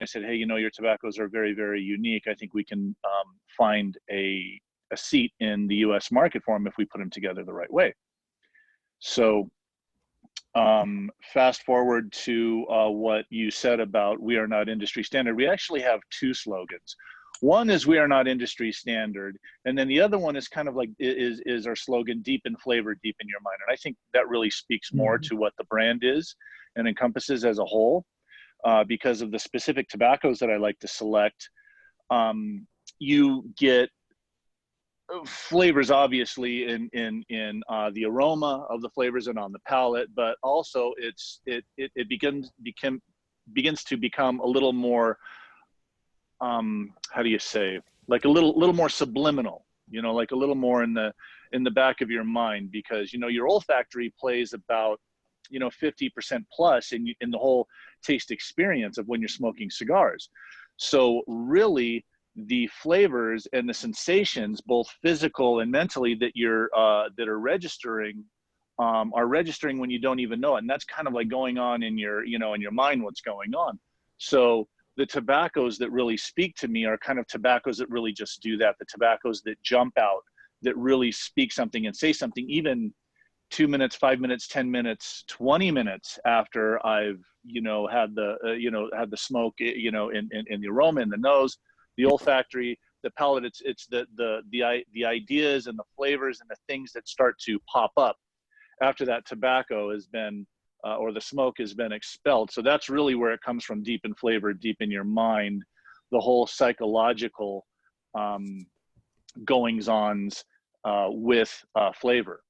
I said, hey, you know, your tobaccos are very, very unique. I think we can find a seat in the US market for them if we put them together the right way. So fast forward to what you said about we are not industry standard. We actually have two slogans. One is we are not industry standard, and then the other one is kind of like is our slogan, deep in flavor, deep in your mind. And I think that really speaks more to what the brand is and encompasses as a whole, because of the specific tobaccos that I like to select. You get flavors obviously in the aroma of the flavors and on the palate, but also it begins to become a little more how do you say, like a little more subliminal, you know, like a little more in the back of your mind, because you know your olfactory plays about, you know, 50% plus in the whole taste experience of when you're smoking cigars. So really the flavors and the sensations, both physical and mentally, that you're that are registering when you don't even know it. And that's kind of like going on in your, you know, in your mind, what's going on. So the tobaccos that really speak to me are kind of tobaccos that really just do that. The tobaccos that jump out, that really speak something and say something, even 2 minutes, 5 minutes, 10 minutes, 20 minutes after I've, you know, had the, had the smoke, you know, in the aroma, in the nose, the olfactory, the palate. It's the ideas and the flavors and the things that start to pop up after that tobacco has been, or the smoke has been expelled. So that's really where it comes from, deep in flavor, deep in your mind, the whole psychological goings-ons with flavor.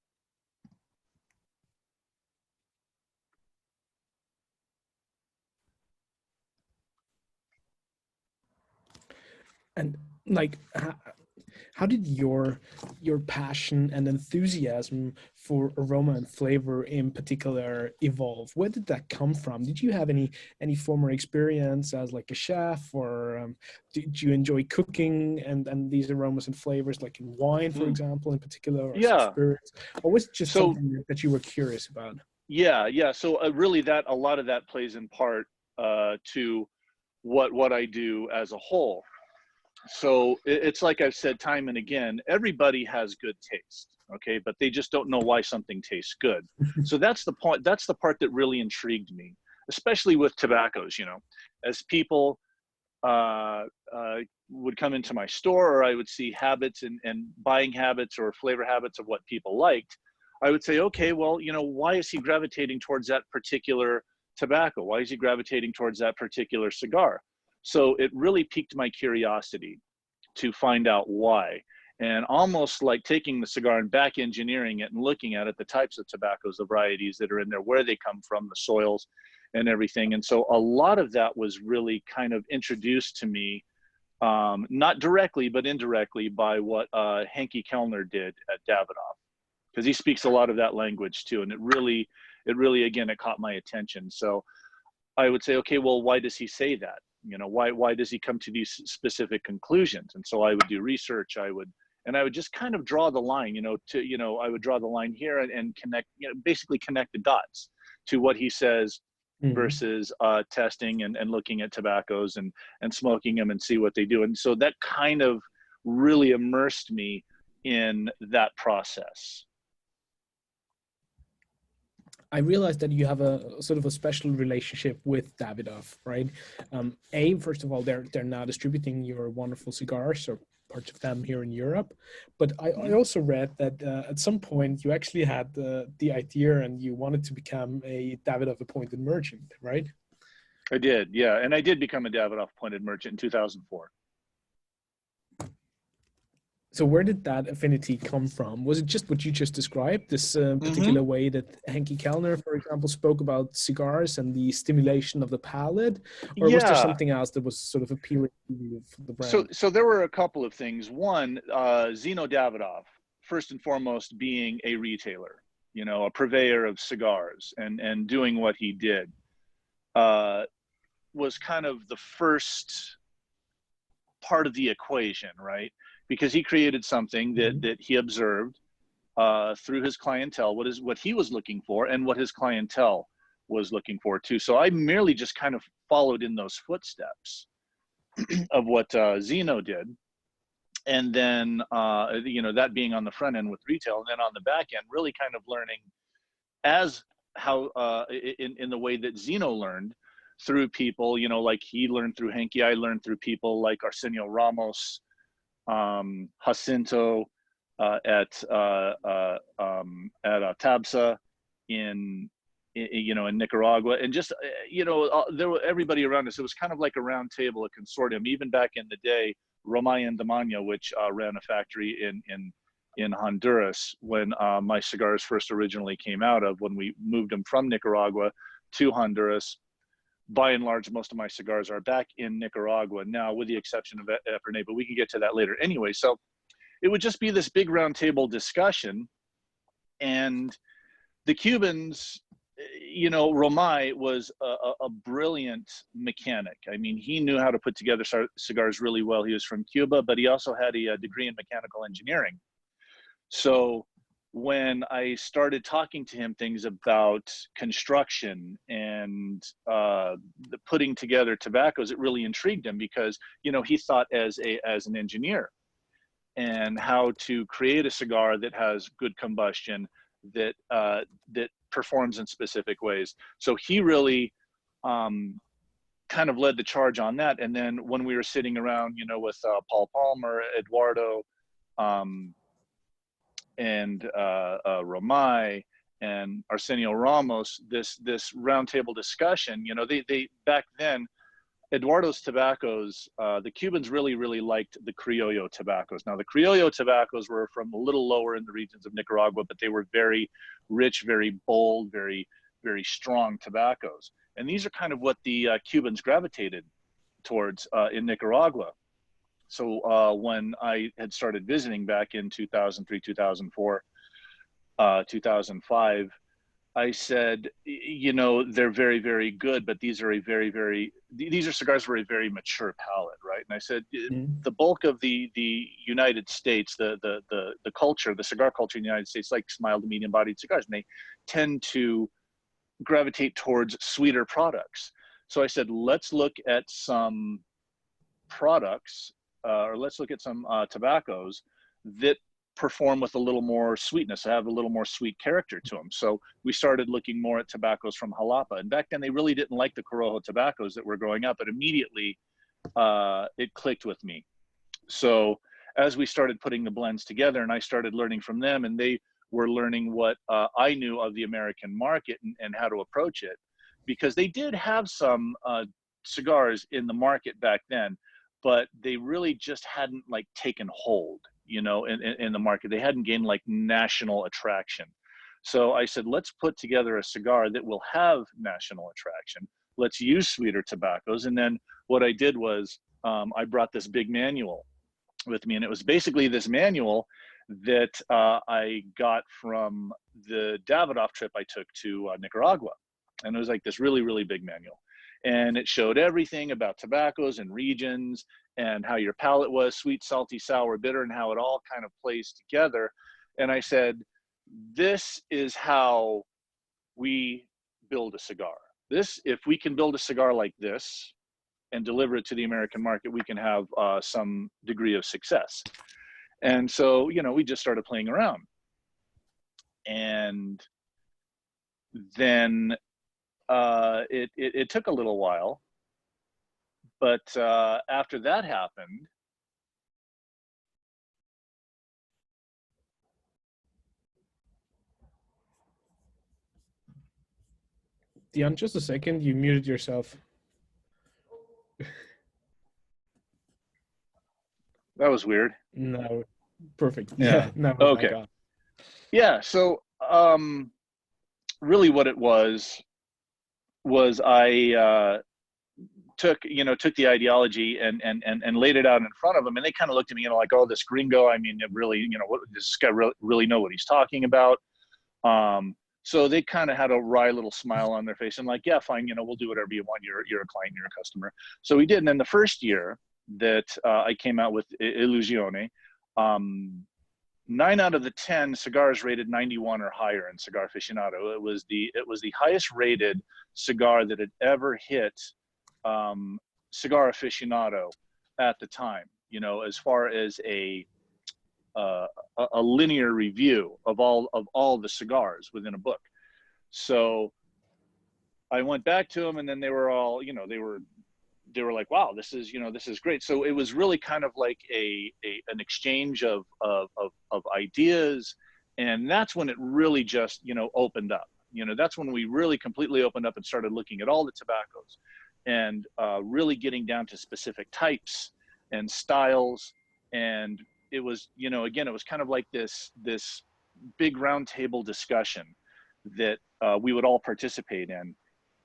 And like, how did your passion and enthusiasm for aroma and flavor in particular evolve? Where did that come from? Did you have any former experience as like a chef, or did you enjoy cooking and these aromas and flavors, like in wine, for example, in particular, or Yeah. spirits? Or was it just something that you were curious about? Yeah. So really, a lot of that plays in part to what I do as a whole. So it's like I've said time and again, everybody has good taste, okay, but they just don't know why something tastes good. So that's the point. That's the part that really intrigued me, especially with tobaccos. You know, as people would come into my store, or I would see habits and buying habits or flavor habits of what people liked, I would say, okay, well, you know, why is he gravitating towards that particular tobacco? Why is he gravitating towards that particular cigar? So it really piqued my curiosity to find out why. And almost like taking the cigar and back engineering it and looking at it, the types of tobaccos, the varieties that are in there, where they come from, the soils and everything. And so a lot of that was really kind of introduced to me, not directly, but indirectly, by what Henke Kellner did at Davidoff, because he speaks a lot of that language too. And it really, again, it caught my attention. So I would say, okay, well, why does he say that? You know, why does he come to these specific conclusions? And so I would do research. I would just kind of draw the line, I would draw the line here and connect, basically connect the dots to what he says versus testing and looking at tobaccos and smoking them and see what they do. And so that kind of really immersed me in that process. I realized that you have a sort of a special relationship with Davidoff, right? First of all, they're now distributing your wonderful cigars, or parts of them, here in Europe. But I also read that at some point you actually had the idea and you wanted to become a Davidoff appointed merchant, right? I did, yeah. And I did become a Davidoff appointed merchant in 2004. So where did that affinity come from? Was it just what you just described, this particular way that Henke Kellner, for example, spoke about cigars and the stimulation of the palate? Or was there something else that was sort of appealing to you for the brand? So there were a couple of things. One, Zino Davidoff, first and foremost, being a retailer, a purveyor of cigars and doing what he did, was kind of the first part of the equation, right? Because he created something that he observed through his clientele, what he was looking for and what his clientele was looking for too. So I merely just kind of followed in those footsteps of what Zeno did. And then, you know, that being on the front end with retail, and then on the back end, really kind of learning as how, in the way that Zeno learned through people, you know, like he learned through Henke, I learned through people like Arsenio Ramos, Jacinto at Tabsa in you know, in Nicaragua, and just you know, there were everybody around us. It was kind of like a round table, a consortium. Even back in the day, Romay and Damania, which ran a factory in Honduras when my cigars first originally came out of, when we moved them from Nicaragua to Honduras. By and large, most of my cigars are back in Nicaragua now, with the exception of Epernay, but we can get to that later. Anyway, so it would just be this big round table discussion, and the Cubans, you know, Romay was a brilliant mechanic. I mean, he knew how to put together cigars really well. He was from Cuba, but he also had a degree in mechanical engineering. So when I started talking to him things about construction and the putting together tobaccos, it really intrigued him, because, you know, he thought as an engineer, and how to create a cigar that has good combustion, that that performs in specific ways. So he really kind of led the charge on that. And then when we were sitting around, you know, with Paul Palmer, Eduardo, and Romay and Arsenio Ramos, this roundtable discussion, you know, they back then, Eduardo's tobaccos, the Cubans really liked the Criollo tobaccos. Now, the Criollo tobaccos were from a little lower in the regions of Nicaragua, but they were very rich, very bold, very strong tobaccos. And these are kind of what the Cubans gravitated towards in Nicaragua. So when I had started visiting back in 2003, 2004, 2005, I said, you know, they're very good, but these are these are cigars for a very mature palate, right? And I said, the bulk of the United States, the culture, the cigar culture in the United States, likes mild to medium bodied cigars, and they tend to gravitate towards sweeter products. So I said, let's look at some products, or let's look at some tobaccos that perform with a little more sweetness, have a little more sweet character to them. So we started looking more at tobaccos from Jalapa. And back then they really didn't like the Corojo tobaccos that were growing up, but immediately it clicked with me. So as we started putting the blends together, and I started learning from them, and they were learning what I knew of the American market and how to approach it, because they did have some cigars in the market back then, but they really just hadn't like taken hold, you know, in the market. They hadn't gained like national attraction. So I said, let's put together a cigar that will have national attraction. Let's use sweeter tobaccos. And then what I did was I brought this big manual with me, and it was basically this manual that I got from the Davidoff trip I took to Nicaragua. And it was like this really big manual. And it showed everything about tobaccos and regions, and how your palate was, sweet, salty, sour, bitter, and how it all kind of plays together. And I said, this is how we build a cigar. If we can build a cigar like this and deliver it to the American market, we can have some degree of success. And so, you know, we just started playing around. And then it took a little while, but after that happened, Dion, just a second, you muted yourself. that was weird. No, perfect. Yeah. Now we're Okay. back on. Yeah. So really, what it was I took the ideology and laid it out in front of them, and they kind of looked at me, you know, like, oh, this gringo. I mean, it really, you know, what does this guy really know what he's talking about? So they kind of had a wry little smile on their face and like, yeah, fine, you know, we'll do whatever you want. You're a client, you're a customer. So we did. And then the first year that I came out with Illusione, 9 out of the 10 cigars rated 91 or higher in Cigar Aficionado. It was the highest rated cigar that had ever hit Cigar Aficionado at the time, you know, as far as a linear review of all the cigars within a book. So I went back to them, and then they were all, you know, they were like, wow, this is great. So it was really kind of like an exchange of ideas. And that's when it really just, you know, opened up. You know, that's when we really completely opened up and started looking at all the tobaccos and really getting down to specific types and styles. And it was, you know, again, it was kind of like this big round table discussion that we would all participate in.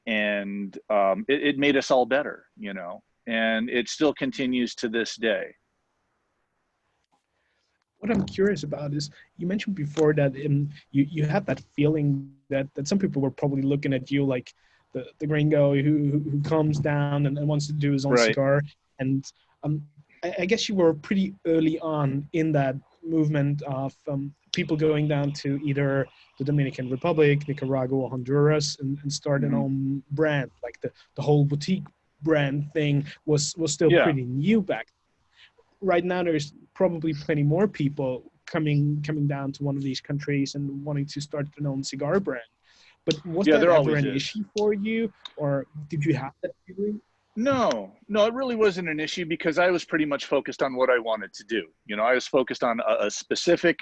And it made us all better, you know, and it still continues to this day. What I'm curious about is, you mentioned before that you had that feeling that some people were probably looking at you like the gringo who comes down and wants to do his own Right. cigar. And I guess you were pretty early on in that movement of people going down to either the Dominican Republic, Nicaragua, Honduras, and start an own brand. Like the whole boutique brand thing was still pretty new back. Right now, there's probably plenty more people coming down to one of these countries and wanting to start their own cigar brand. But was that ever an issue for you, or did you have that feeling? No, it really wasn't an issue because I was pretty much focused on what I wanted to do. You know, I was focused on a specific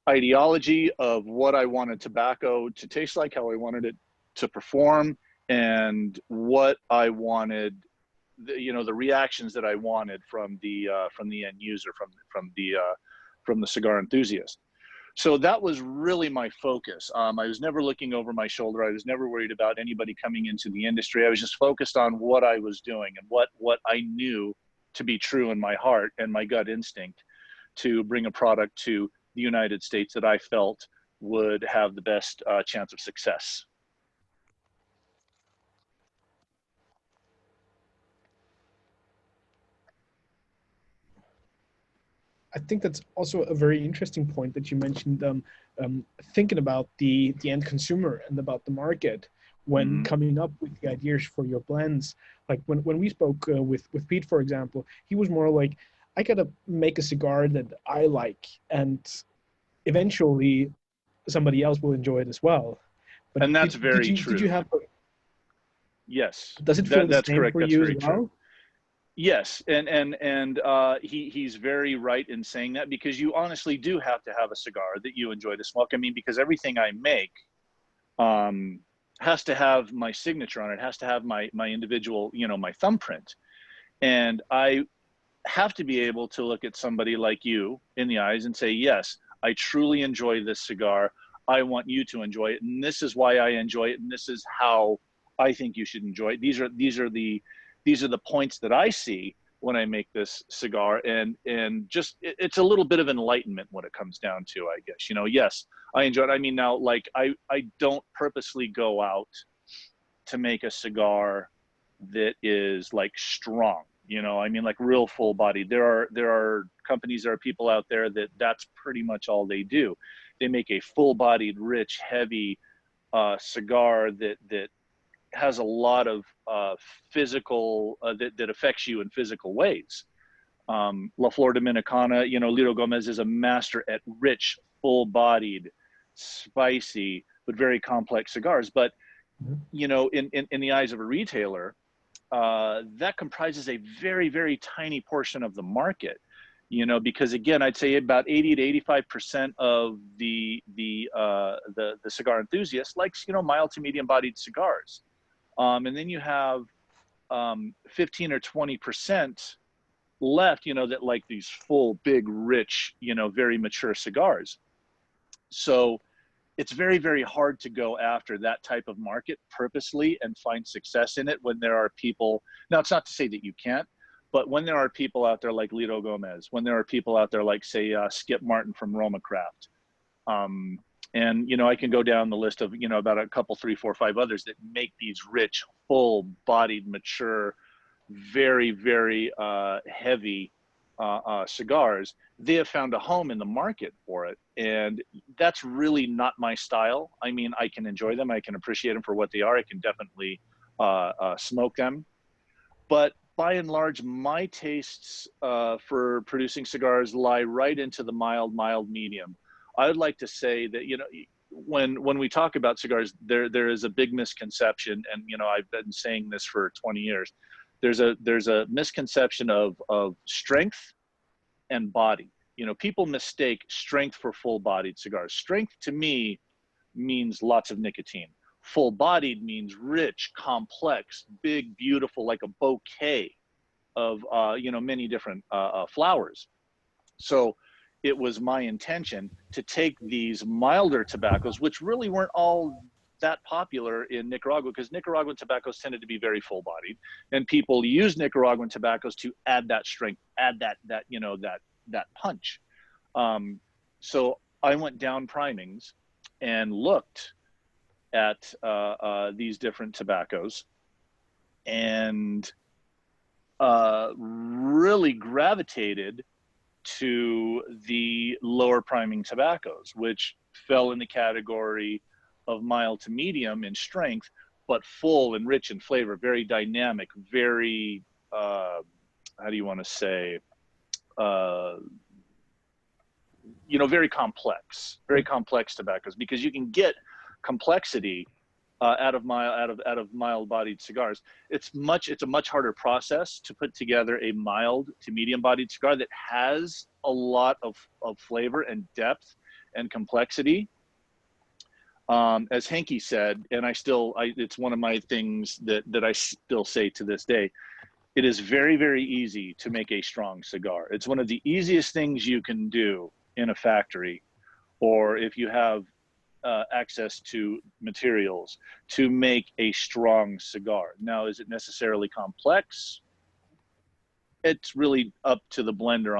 ideology of what I wanted tobacco to taste like, how I wanted it to perform, and what I wanted, you know, the reactions that I wanted from the end user, from the cigar enthusiast. So that was really my focus. I was never looking over my shoulder. I was never worried about anybody coming into the industry. I was just focused on what I was doing and what I knew to be true in my heart and my gut instinct to bring a product to the United States that I felt would have the best chance of success. I think that's also a very interesting point that you mentioned, thinking about the end consumer and about the market when coming up with the ideas for your blends. Like when we spoke with Pete, for example, he was more like, I gotta make a cigar that I like, and eventually somebody else will enjoy it as well. But And that's very true. Did you have? Yes, Does it feel the that's same correct. for That's you very as well? true. Yes, and he's very right in saying that, because you honestly do have to have a cigar that you enjoy to smoke. I mean, because everything I make has to have my signature on it, has to have my individual, you know, my thumbprint. And I have to be able to look at somebody like you in the eyes and say, yes, I truly enjoy this cigar. I want you to enjoy it, and this is why I enjoy it, and this is how I think you should enjoy it. These are the points that I see when I make this cigar, and just it's a little bit of enlightenment when it comes down to, I guess, you know. Yes, I enjoy it. I mean, now, like, I don't purposely go out to make a cigar that is like strong, you know. I mean, like real full body. There are companies, there are people out there that's pretty much all they do. They make a full bodied, rich, heavy cigar that has a lot of physical, that affects you in physical ways. La Flor Dominicana, you know, Lito Gomez is a master at rich, full-bodied, spicy, but very complex cigars. But, you know, in the eyes of a retailer, that comprises a very, very tiny portion of the market. You know, because again, I'd say about 80 to 85% of the cigar enthusiast likes, you know, mild to medium-bodied cigars. And then you have 15 or 20% left, you know, that like these full, big, rich, you know, very mature cigars. So it's very, very hard to go after that type of market purposely and find success in it when there are people. Now, it's not to say that you can't, but when there are people out there like Lito Gomez, when there are people out there like, say, Skip Martin from Roma Craft, and, you know, I can go down the list of, you know, about a couple, 3, 4, 5 others that make these rich, full-bodied, mature, very, very heavy cigars, they have found a home in the market for it. And that's really not my style. I mean, I can enjoy them. I can appreciate them for what they are. I can definitely smoke them. But by and large, my tastes for producing cigars lie right into the mild medium. I would like to say that, you know, when we talk about cigars, there is a big misconception, and you know, I've been saying this for 20 years. There's a misconception of strength and body. You know, people mistake strength for full-bodied cigars. Strength to me means lots of nicotine. Full-bodied means rich, complex, big, beautiful, like a bouquet of you know, many different flowers. So it was my intention to take these milder tobaccos, which really weren't all that popular in Nicaragua, because Nicaraguan tobaccos tended to be very full-bodied, and people use Nicaraguan tobaccos to add that strength, add that you know, that punch. So I went down primings and looked at these different tobaccos, and really gravitated to the lower priming tobaccos, which fell in the category of mild to medium in strength, but full and rich in flavor, very dynamic, very, how do you want to say, you know, very complex tobaccos, because you can get complexity out of mild-bodied cigars. It's a much harder process to put together a mild to medium-bodied cigar that has a lot of flavor and depth and complexity. As Henke said, and it's one of my things that I still say to this day, it is very, very easy to make a strong cigar. It's one of the easiest things you can do in a factory, or if you have access to materials, to make a strong cigar. Now, is it necessarily complex? It's really up to the blender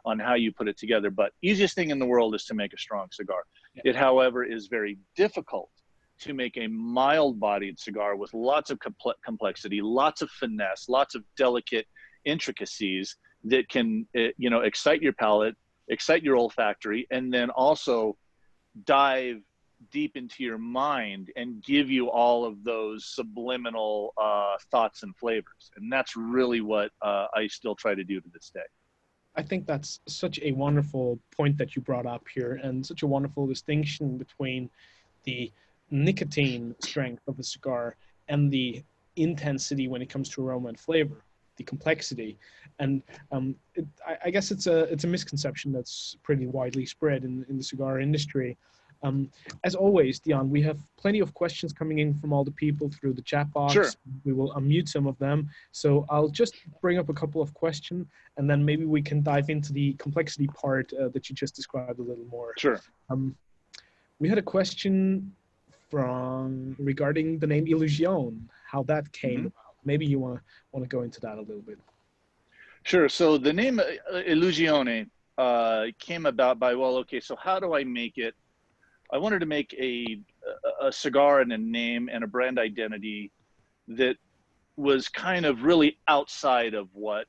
on how you put it together, but easiest thing in the world is to make a strong cigar. Yeah. It, however, is very difficult to make a mild-bodied cigar with lots of complexity, lots of finesse, lots of delicate intricacies that can, you know, excite your palate, excite your olfactory, and then also dive deep into your mind and give you all of those subliminal thoughts and flavors. And that's really what I still try to do to this day. I think that's such a wonderful point that you brought up here, and such a wonderful distinction between the nicotine strength of a cigar and the intensity when it comes to aroma and flavor, the complexity. And I guess it's a misconception that's pretty widely spread in the cigar industry. As always, Dion, we have plenty of questions coming in from all the people through the chat box. Sure. We will unmute some of them. So I'll just bring up a couple of questions, and then maybe we can dive into the complexity part that you just described a little more. Sure. We had a question regarding the name Illusione, how that came about. Maybe you want to go into that a little bit. Sure. So the name Illusione came about by, well, okay, so how do I make it? I wanted to make a cigar and a name and a brand identity that was kind of really outside of what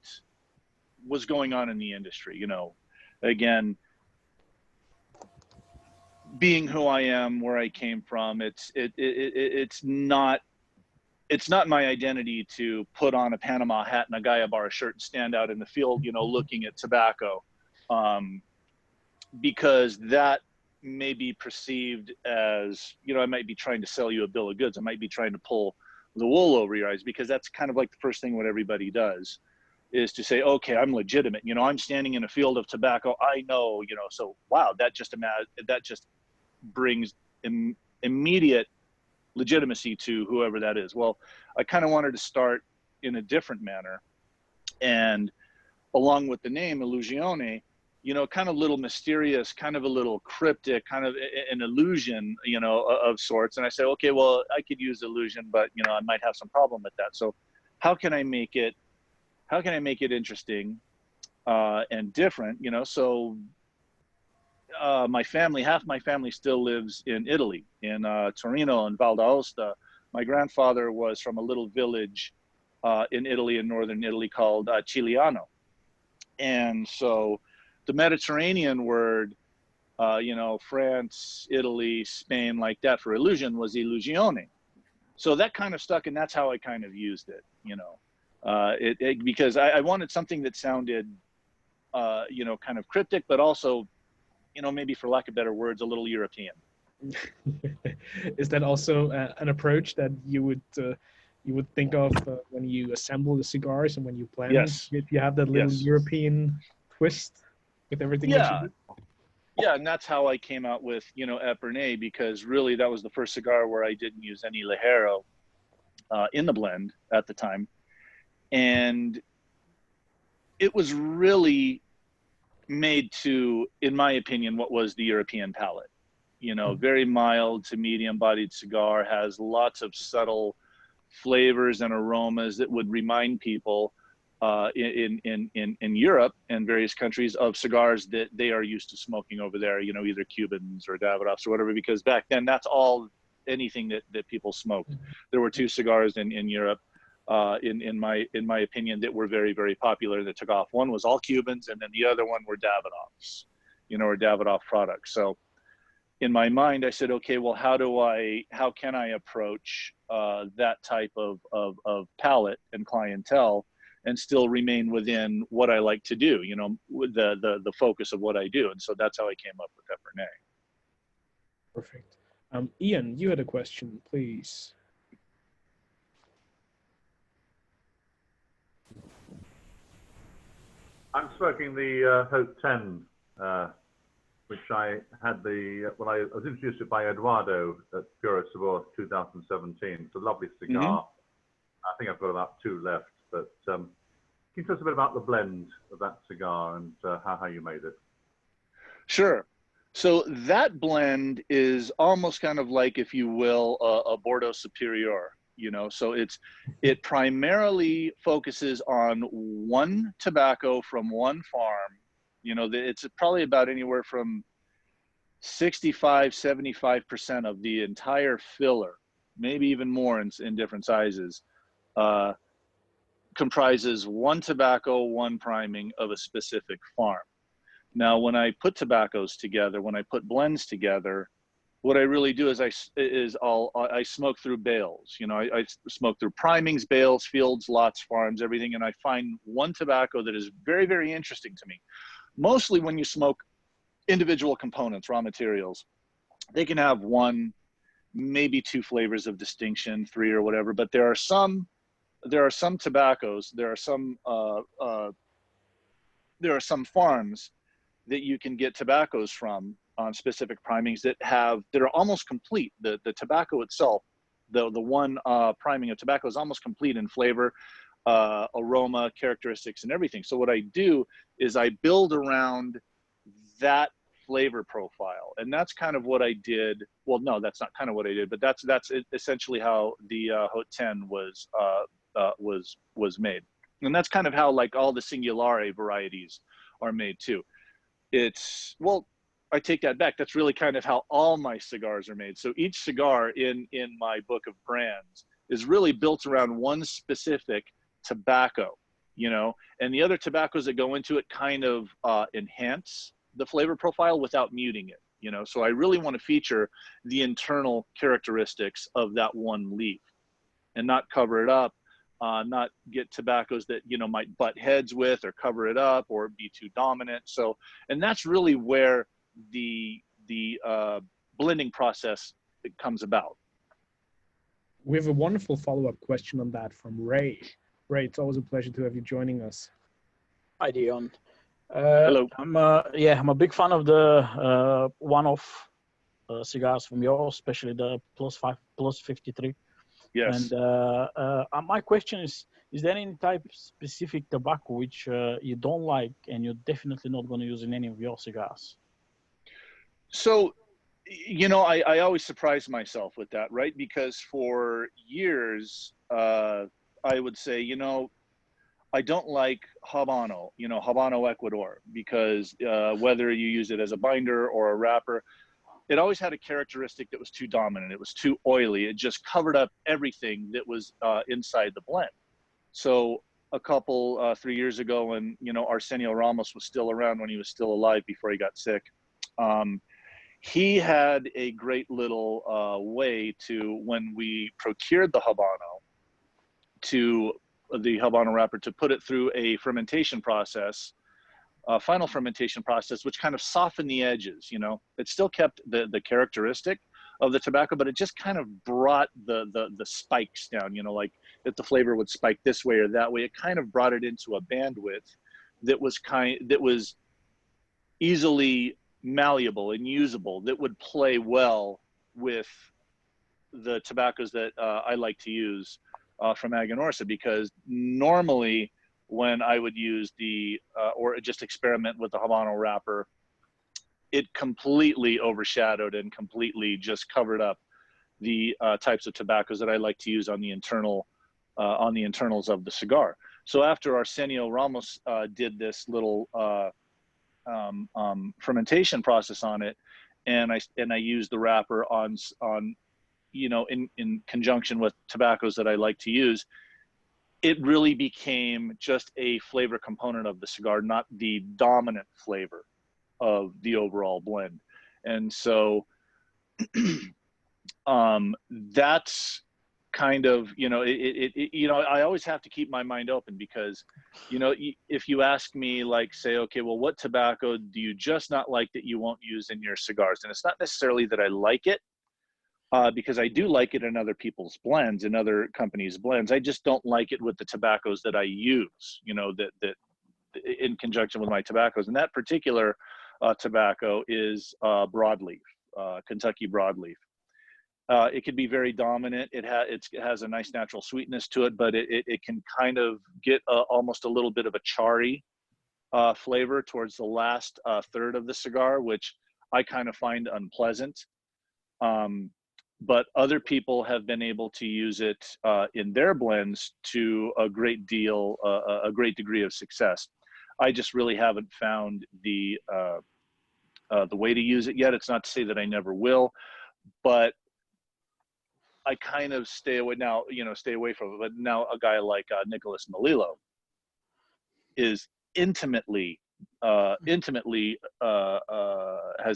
was going on in the industry. You know, again, being who I am, where I came from, it's not my identity to put on a Panama hat and a Guayabara shirt and stand out in the field, you know, looking at tobacco, because that may be perceived as, you know, I might be trying to sell you a bill of goods. I might be trying to pull the wool over your eyes, because that's kind of like the first thing what everybody does is to say, okay, I'm legitimate. You know, I'm standing in a field of tobacco. I know, you know, so wow, that just brings immediate legitimacy to whoever that is. Well, I kind of wanted to start in a different manner, and along with the name Illusione, you know, kind of a little mysterious, kind of a little cryptic, kind of an illusion, you know, of sorts. And I said, okay, well, I could use illusion, but, you know, I might have some problem with that. So how can I make it interesting and different, you know? So half my family still lives in Italy, in Torino and Val d'Aosta. My grandfather was from a little village in Italy, in northern Italy, called Cigliano. And so the Mediterranean word, you know, France, Italy, Spain, like that for illusion was illusione. So that kind of stuck, and that's how I kind of used it, you know, because I wanted something that sounded, you know, kind of cryptic, but also, you know, maybe for lack of better words, a little European. Is that also an approach that you would think of when you assemble the cigars and when you blend? Yes. If you have that little Yes. European twist with everything that you Yeah. do? Yeah, and that's how I came out with, you know, Epernay, because really that was the first cigar where I didn't use any Ligero in the blend at the time. And it was really made to, in my opinion, what was the European palate. You know, very mild to medium bodied cigar, has lots of subtle flavors and aromas that would remind people in Europe and various countries of cigars that they are used to smoking over there, you know, either Cubans or Davidoffs or whatever, because back then that's all, anything that people smoked. There were two cigars in Europe, in my opinion, that were very, very popular that took off. One was all Cubans, and then the other one were Davidoffs, you know, or Davidoff products. So in my mind, I said, okay, well, how can I approach that type of palate and clientele and still remain within what I like to do, you know, with the focus of what I do. And so that's how I came up with Epernay. Perfect. Ian, you had a question, please. I'm smoking the Hope 10, which I had when I was introduced to it by Eduardo at Puro Sabor 2017. It's a lovely cigar. Mm-hmm. I think I've got about 2 left, but can you tell us a bit about the blend of that cigar and how you made it? Sure. So that blend is almost kind of like, if you will, a Bordeaux Superior, you know, so it primarily focuses on one tobacco from one farm. You know, it's probably about anywhere from 65–75% of the entire filler, maybe even more in different sizes, comprises one tobacco, one priming of a specific farm. Now, when I put tobaccos together, when I put blends together, what I really do is I smoke through bales. You know, I smoke through primings, bales, fields, lots, farms, everything, and I find one tobacco that is very, very interesting to me. Mostly when you smoke individual components, raw materials, they can have 1, maybe 2 flavors of distinction, 3 or whatever. But there are some tobaccos, there are some farms that you can get tobaccos from on specific primings that are almost complete. The tobacco itself, the one priming of tobacco is almost complete in flavor, aroma, characteristics, and everything. So what I do is I build around that flavor profile, and that's kind of what I did. Well, no, that's not kind of what I did, but that's essentially how the Haute 10 was made, and that's kind of how like all the Singulare varieties are made too. Well, I take that back. That's really kind of how all my cigars are made. So each cigar in my book of brands is really built around one specific tobacco, you know, and the other tobaccos that go into it kind of enhance the flavor profile without muting it, you know. So I really want to feature the internal characteristics of that one leaf and not cover it up, not get tobaccos that, you know, might butt heads with or cover it up or be too dominant. So, and that's really where the blending process comes about. We have a wonderful follow-up question on that from Ray. Ray, it's always a pleasure to have you joining us. Hi, Dion. Hello. I'm a big fan of the one-off cigars from yours, especially the plus 53. Yes. And my question is there any type of specific tobacco which you don't like and you're definitely not going to use in any of your cigars? So, you know, I always surprise myself with that, right? Because for years, I would say, you know, I don't like Habano, you know, Habano Ecuador, because whether you use it as a binder or a wrapper, it always had a characteristic that was too dominant. It was too oily. It just covered up everything that was inside the blend. So a couple 3 years ago when, you know, Arsenio Ramos was still around, when he was still alive before he got sick. He had a great little way to, when we procured the Habano, to the Habano wrapper, to put it through a fermentation process, final fermentation process, which kind of softened the edges. You know, it still kept the characteristic of the tobacco, but it just kind of brought the spikes down. You know, like if the flavor would spike this way or that way, it kind of brought it into a bandwidth that was easily malleable and usable, that would play well with the tobaccos that I like to use from Aganorsa, because normally when I would use or just experiment with the Habano wrapper, it completely overshadowed and completely just covered up the types of tobaccos that I like to use on the internals of the cigar. So after Arsenio Ramos did this little fermentation process on it, and I used the wrapper on you know, in conjunction with tobaccos that I like to use, it really became just a flavor component of the cigar, not the dominant flavor of the overall blend. And so that's kind of, you know, you know, I always have to keep my mind open, because, you know, if you ask me, like, say, okay, well, what tobacco do you just not like that you won't use in your cigars? And it's not necessarily that I like it, because I do like it in other people's blends, in other companies' blends. I just don't like it with the tobaccos that I use, you know, that in conjunction with my tobaccos. And that particular tobacco is broadleaf, Kentucky broadleaf. It can be very dominant. It has a nice natural sweetness to it, but it can kind of get almost a little bit of a charry flavor towards the last third of the cigar, which I kind of find unpleasant. But other people have been able to use it in their blends to a great degree of success. I just really haven't found the way to use it yet. It's not to say that I never will, but I kind of stay away from it. But now a guy like Nicholas Melillo is intimately has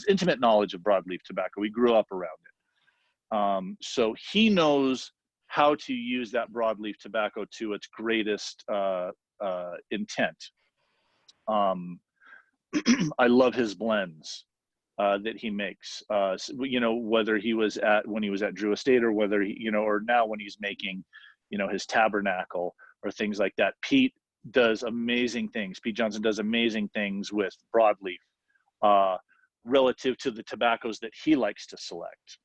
intimate knowledge of broadleaf tobacco. We grew up around it. So he knows how to use that broadleaf tobacco to its greatest intent. I love his blends that he makes. You know, whether when he was at Drew Estate, or whether or now when he's making, you know, his Tabernacle or things like that. Pete does amazing things. Pete Johnson does amazing things with broadleaf relative to the tobaccos that he likes to select.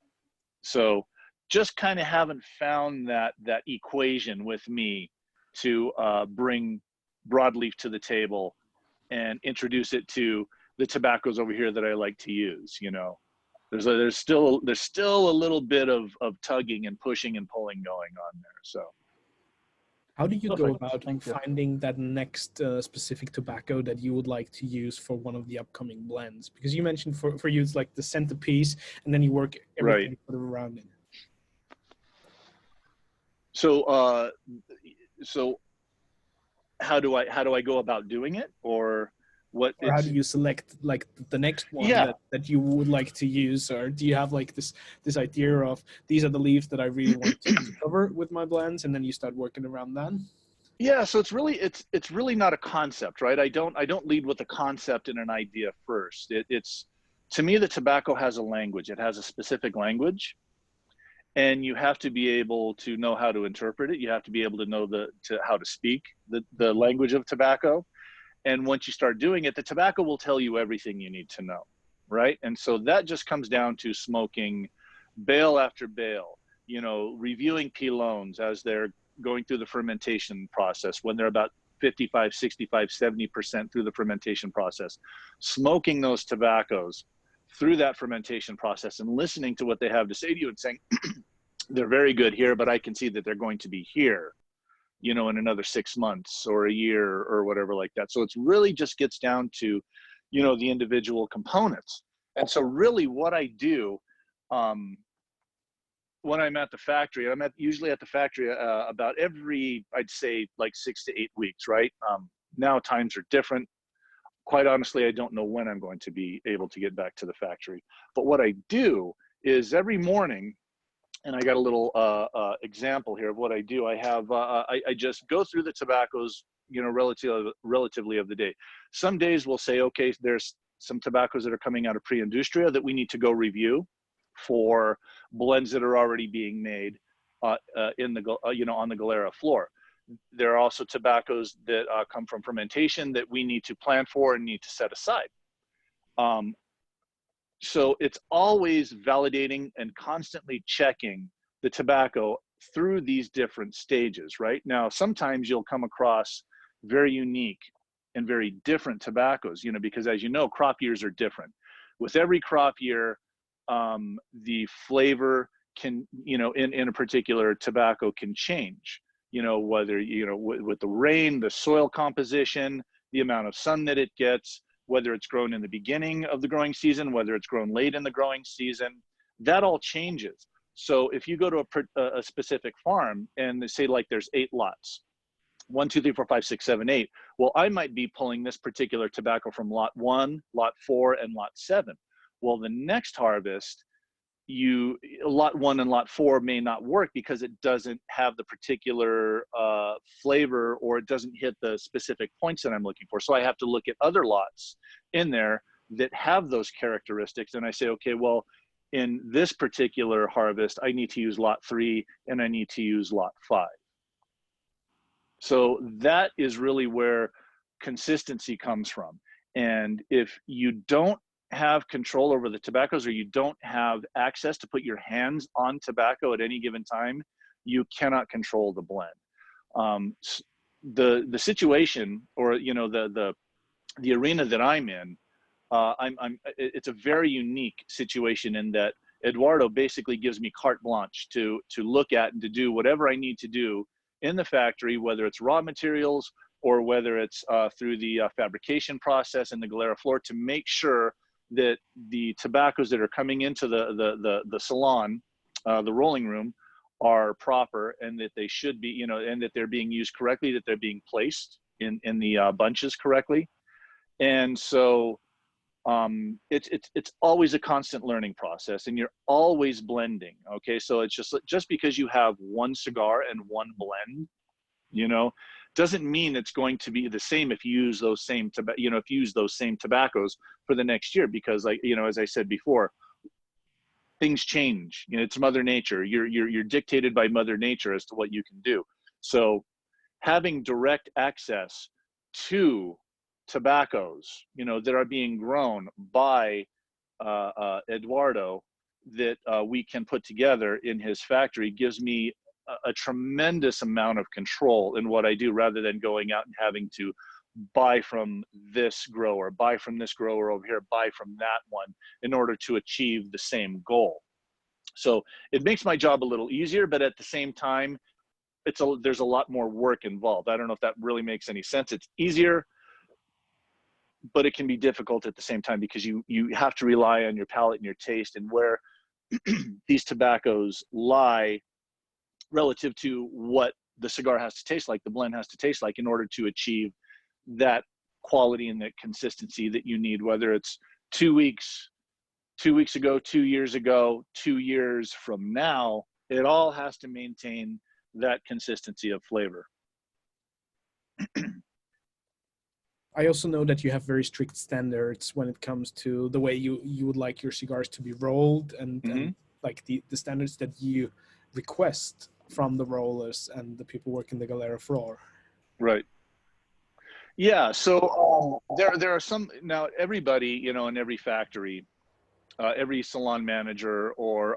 So just kind of haven't found that equation with me to bring broadleaf to the table and introduce it to the tobaccos over here that I like to use. You know, there's still a little bit of tugging and pushing and pulling going on there. So how do you go about finding that next specific tobacco that you would like to use for one of the upcoming blends? Because you mentioned for you it's like the centerpiece, and then you work everything around it. So so how do I go about doing it, or what? Or how do you select like the next one that you would like to use? Or do you have like this idea of these are the leaves that I really want to cover with my blends, and then you start working around that? Yeah, so it's really not a concept, right? I don't lead with a concept and an idea first. It's to me, the tobacco has a language. It has a specific language, and you have to be able to know how to interpret it. You have to be able to know how to speak the language of tobacco. And once you start doing it, the tobacco will tell you everything you need to know, right? And so that just comes down to smoking bale after bale, you know, reviewing pilones as they're going through the fermentation process, when they're about 55, 65, 70% through the fermentation process, smoking those tobaccos through that fermentation process and listening to what they have to say to you and saying, they're very good here, but I can see that they're going to be here, you know, in another 6 months or a year or whatever like that. So it's really just gets down to, you know, the individual components. And so really what I do when I'm at the factory, I'm usually at the factory about every, I'd say like 6 to 8 weeks, right? Now times are different. Quite honestly, I don't know when I'm going to be able to get back to the factory. But what I do is every morning, and I got a little example here of what I do. I have, I just go through the tobaccos, you know, relatively of the day. Some days we'll say, okay, there's some tobaccos that are coming out of pre-industria that we need to go review for blends that are already being made in the, you know, on the Galera floor. There are also tobaccos that come from fermentation that we need to plan for and need to set aside. So it's always validating and constantly checking the tobacco through these different stages, right? Now, sometimes you'll come across very unique and very different tobaccos, you know, because as you know, crop years are different. With every crop year, the flavor can, you know, in a particular tobacco can change, you know, whether, you know, with the rain, the soil composition, the amount of sun that it gets, whether it's grown in the beginning of the growing season, whether it's grown late in the growing season, that all changes. So if you go to a specific farm and they say like there's 8 lots, 1, 2, 3, 4, 5, 6, 7, 8. Well, I might be pulling this particular tobacco from lot 1, lot 4, and lot 7. Well, the next harvest, lot 1 and lot 4 may not work because it doesn't have the particular flavor, or it doesn't hit the specific points that I'm looking for. So I have to look at other lots in there that have those characteristics. And I say, okay, well, in this particular harvest, I need to use lot 3 and I need to use lot 5. So that is really where consistency comes from. And if you don't have control over the tobaccos, or you don't have access to put your hands on tobacco at any given time, you cannot control the blend. The situation, or you know, the arena that I'm in, it's a very unique situation in that Eduardo basically gives me carte blanche to look at and to do whatever I need to do in the factory, whether it's raw materials or whether it's through the fabrication process in the Galera floor, to make sure that the tobaccos that are coming into the salon, the rolling room, are proper, and that they should be, you know, and that they're being used correctly, that they're being placed in the bunches correctly. And so it's always a constant learning process, and you're always blending. Okay, so it's just because you have one cigar and one blend, you know, doesn't mean it's going to be the same if you use those same tobaccos for the next year, because, like, you know, as I said before, things change. You know, it's Mother Nature. You're dictated by Mother Nature as to what you can do. So having direct access to tobaccos, you know, that are being grown by Eduardo, that we can put together in his factory, gives me a tremendous amount of control in what I do, rather than going out and having to buy from this grower, buy from this grower over here, buy from that one, in order to achieve the same goal. So it makes my job a little easier, but at the same time, there's a lot more work involved. I don't know if that really makes any sense. It's easier, but it can be difficult at the same time, because you have to rely on your palate and your taste, and where these tobaccos lie relative to what the cigar has to taste like, the blend has to taste like, in order to achieve that quality and that consistency that you need, whether it's 2 weeks ago, 2 years ago, 2 years from now. It all has to maintain that consistency of flavor. I also know that you have very strict standards when it comes to the way you would like your cigars to be rolled, and like the standards that you request from the rollers and the people working the Galera floor. Right. Yeah. So there are some, now everybody, you know, in every factory, every salon manager or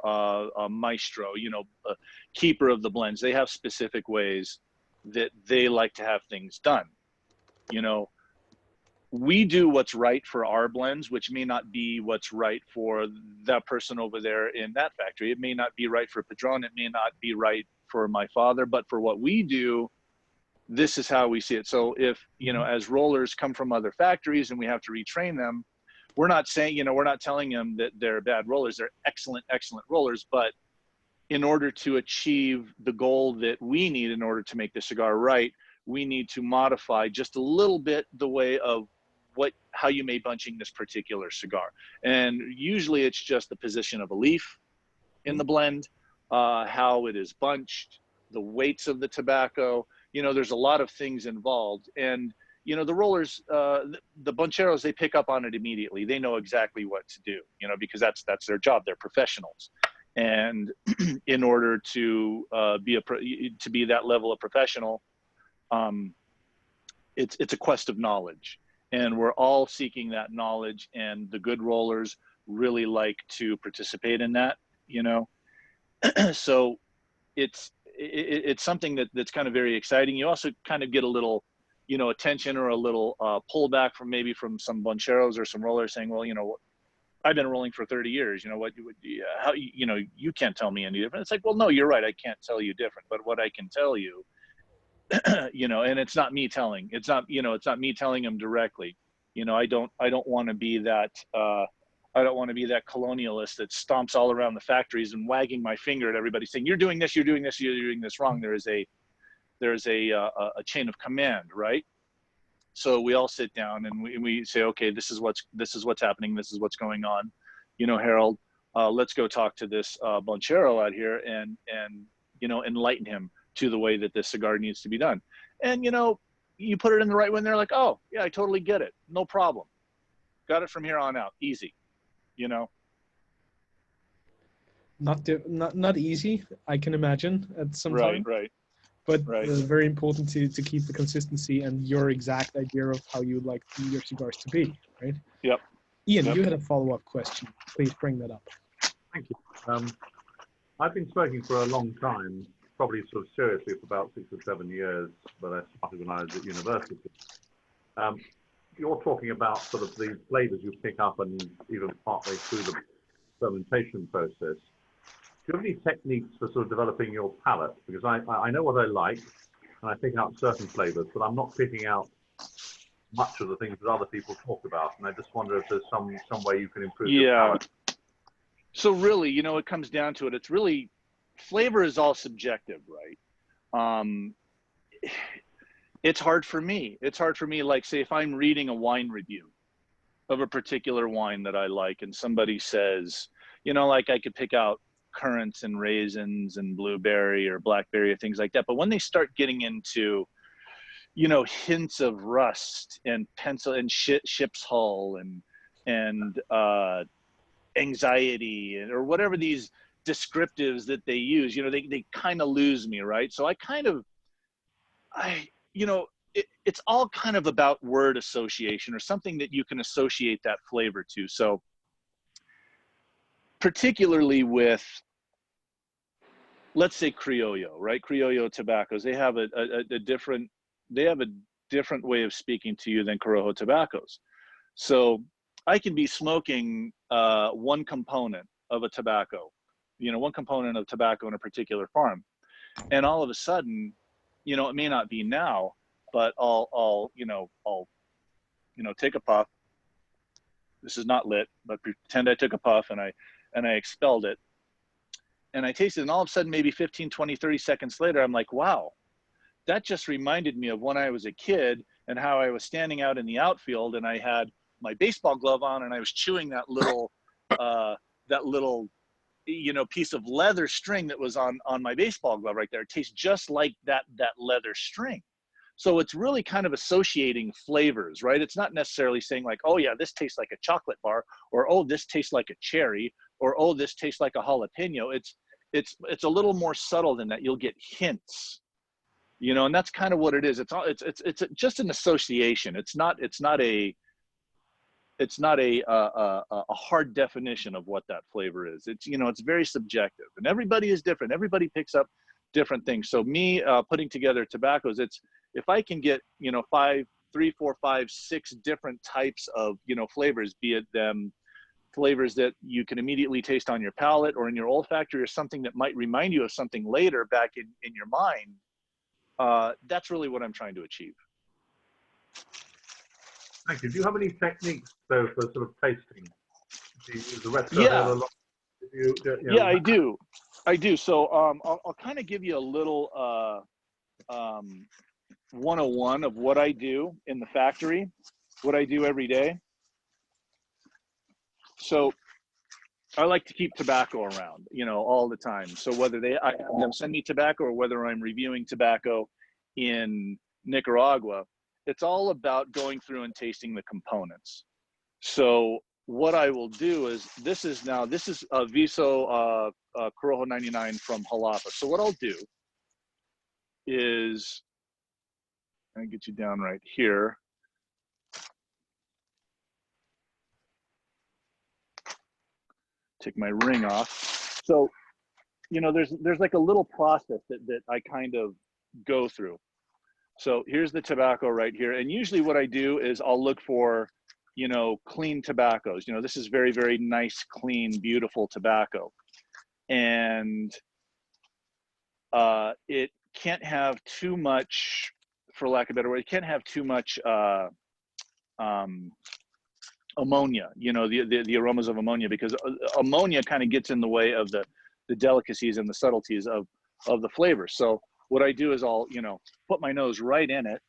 a maestro, you know, a keeper of the blends, they have specific ways that they like to have things done. You know, we do what's right for our blends, which may not be what's right for that person over there in that factory. It may not be right for Padron. It may not be right for my father, but for what we do, this is how we see it. So if, you know, as rollers come from other factories and we have to retrain them, we're not saying, you know, we're not telling them that they're bad rollers. They're excellent, excellent rollers, but in order to achieve the goal that we need in order to make the cigar right, we need to modify just a little bit the way of how you may bunching this particular cigar. And usually it's just the position of a leaf in the blend, how it is bunched, the weights of the tobacco. You know, there's a lot of things involved. And, you know, the rollers, the buncheros, they pick up on it immediately. They know exactly what to do, you know, because that's their job. They're professionals. And in order to be that level of professional, it's a quest of knowledge, and we're all seeking that knowledge. And the good rollers really like to participate in that, you know. So it's something that's kind of very exciting. You also kind of get a little, you know, attention or a little pullback from some buncheros or some rollers saying, well, you know, I've been rolling for 30 years. You know, how, you know, you can't tell me any different. It's like, well, no, you're right. I can't tell you different. But what I can tell you, you know, and it's not me telling them directly. You know, I don't want to be that, I don't want to be that colonialist that stomps all around the factories and wagging my finger at everybody saying, you're doing this, you're doing this, you're doing this wrong. There's a chain of command, right? So we all sit down and we say, okay, this is what's happening. This is what's going on. You know, Harold, let's go talk to this bunchero out here and, you know, enlighten him to the way that this cigar needs to be done. And, you know, you put it in the right way and they're like, oh yeah, I totally get it. No problem. Got it from here on out. Easy, you know? Not easy, I can imagine at some time. Right. But very important to keep the consistency and your exact idea of how you would like your cigars to be, right? Yep. Ian, you had a follow-up question. Please bring that up. Thank you. I've been smoking for a long time, probably sort of seriously for about 6 or 7 years, but I started when I was at university. You're talking about sort of the flavors you pick up and even partway through the fermentation process. Do you have any techniques for sort of developing your palate? Because I know what I like, and I pick out certain flavors, but I'm not picking out much of the things that other people talk about. And I just wonder if there's some way you can improve your palate. So really, you know, it comes down to it. It's really, flavor is all subjective, right? It's hard for me. Like, say, if I'm reading a wine review of a particular wine that I like, and somebody says, you know, like I could pick out currants and raisins and blueberry or blackberry or things like that. But when they start getting into, you know, hints of rust and pencil and ship's hull and anxiety or whatever these descriptives that they use, you know, they kind of lose me, right? So you know, it's all kind of about word association or something that you can associate that flavor to. So particularly with, let's say, Criollo, right? Criollo tobaccos, they have a different way of speaking to you than Corojo tobaccos. So I can be smoking one component of a tobacco, you know, one component of tobacco in a particular farm, and all of a sudden, you know, it may not be now, but I'll take a puff. This is not lit, but pretend I took a puff and I expelled it. And I tasted it, and all of a sudden, maybe 15, 20, 30 seconds later, I'm like, wow, that just reminded me of when I was a kid and how I was standing out in the outfield and I had my baseball glove on and I was chewing that little, you know, piece of leather string that was on my baseball glove right there. It tastes just like that leather string. So it's really kind of associating flavors, right? It's not necessarily saying like, oh yeah, this tastes like a chocolate bar, or oh, this tastes like a cherry, or oh, this tastes like a jalapeno. It's a little more subtle than that. You'll get hints, you know, and that's kind of what it is. It's just an association. It's not a hard definition of what that flavor is. It's, you know, it's very subjective, and everybody is different. Everybody picks up different things. So me putting together tobaccos, it's, if I can get, you know, 3, 4, 5, 6 different types of, you know, flavors, be it them flavors that you can immediately taste on your palate or in your olfactory, or something that might remind you of something later back in your mind, that's really what I'm trying to achieve. Thank you. Do you have any techniques, though, for sort of tasting? Do you use the rest Yeah. of it a lot? Yeah, I do. I do. So I'll kind of give you a little 101 of what I do in the factory, what I do every day. So I like to keep tobacco around, you know, all the time. So whether I have them send me tobacco or whether I'm reviewing tobacco in Nicaragua, it's all about going through and tasting the components. So what I will do is, this is a Viso Corojo 99 from Jalapa. So what I'll do is, I get you down right here. Take my ring off. So, you know, there's like a little process that I kind of go through. So here's the tobacco right here. And usually what I do is I'll look for, you know, clean tobaccos. You know, this is very, very nice, clean, beautiful tobacco. And it can't have too much, for lack of a better word, it can't have too much ammonia, you know, the aromas of ammonia, because ammonia kind of gets in the way of the delicacies and the subtleties of the flavor. So what I do is I'll, you know, put my nose right in it,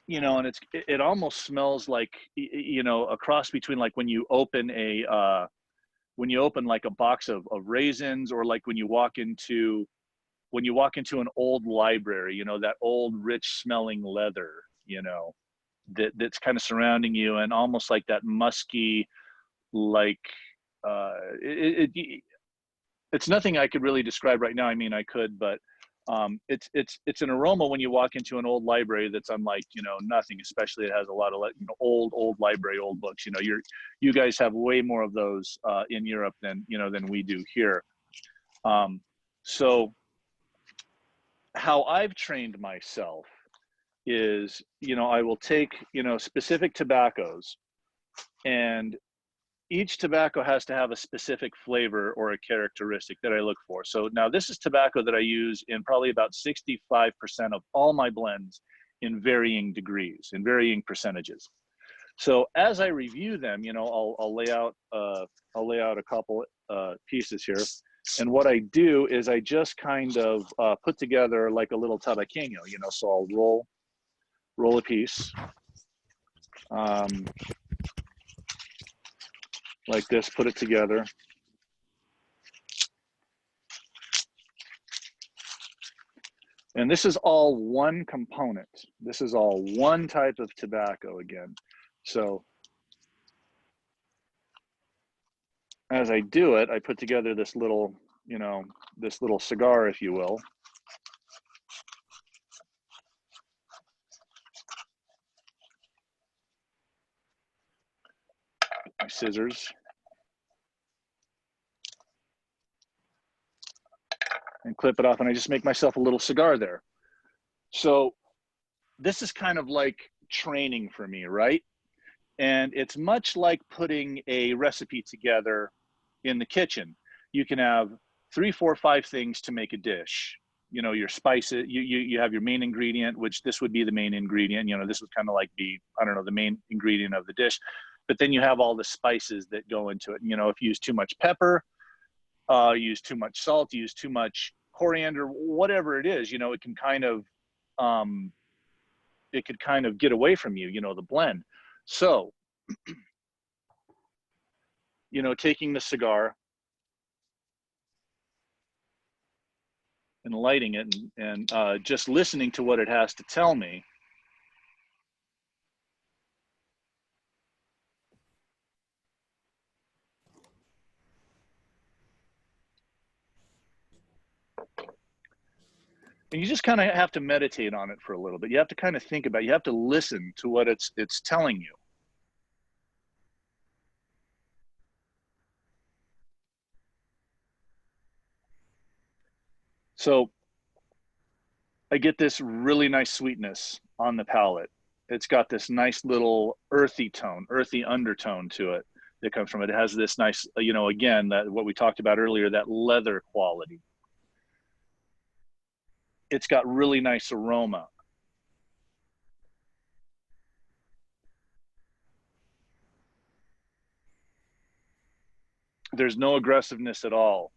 you know, and it almost smells like, you know, a cross between like when you open like a box of raisins, or like when you walk into an old library, you know, that old rich smelling leather, you know, that's kind of surrounding you, and almost like that musky, like it's nothing I could really describe right now. I mean, I could, but it's an aroma when you walk into an old library that's unlike, you know, nothing. Especially it has a lot of, you know, old library, old books. You know, you guys have way more of those in Europe than we do here. So how I've trained myself is, you know, I will take, you know, specific tobaccos, and each tobacco has to have a specific flavor or a characteristic that I look for. So now this is tobacco that I use in probably about 65% of all my blends, in varying degrees, in varying percentages. So as I review them, you know, I'll lay out a couple pieces here. And what I do is I just kind of put together like a little tabaqueño, you know, so I'll roll a piece like this, put it together. And this is all one component. This is all one type of tobacco again. So as I do it, I put together this little, you know, this little cigar, if you will. My scissors. And clip it off, and I just make myself a little cigar there. So this is kind of like training for me, right? And it's much like putting a recipe together in the kitchen. You can have 3, 4, 5 things to make a dish. You know, your spices, you have your main ingredient, which this would be the main ingredient. You know, this would kind of like be, I don't know, the main ingredient of the dish. But then you have all the spices that go into it. You know, if you use too much pepper, use too much salt, use too much coriander, whatever it is, you know, it can kind of, it could kind of get away from you, you know, the blend. So, you know, taking the cigar and lighting it and just listening to what it has to tell me. And you just kind of have to meditate on it for a little bit. You have to kind of think about it. You have to listen to what it's telling you. So I get this really nice sweetness on the palate. It's got this nice little earthy tone, earthy undertone to it that comes from it. It has this nice, you know, again, that what we talked about earlier, that leather quality. It's got really nice aroma. There's no aggressiveness at all.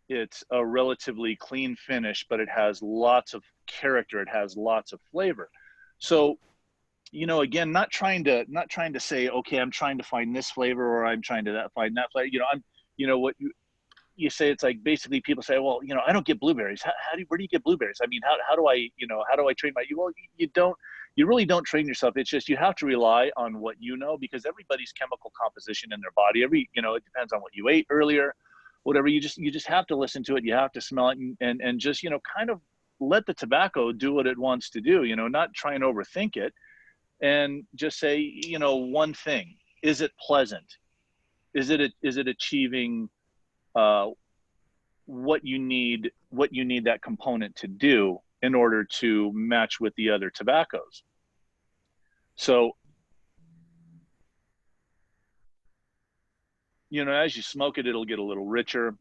it's a relatively clean finish, but it has lots of character. It has lots of flavor. So, you know, again, not trying to say, okay, I'm trying to find this flavor or I'm trying to find that flavor. You know, what you say, it's like basically people say, well, you know, I don't get blueberries. Where do you get blueberries? I mean, how do I, you know, how do I train well, you really don't train yourself. It's just, you have to rely on what you know, because everybody's chemical composition in their body, you know, it depends on what you ate earlier, whatever. You just have to listen to it. You have to smell it and just, you know, kind of let the tobacco do what it wants to do, you know, not try and overthink it, and just say, you know, one thing: is it pleasant? Is it achieving what you need that component to do in order to match with the other tobaccos? So, you know, as you smoke it, it'll get a little richer.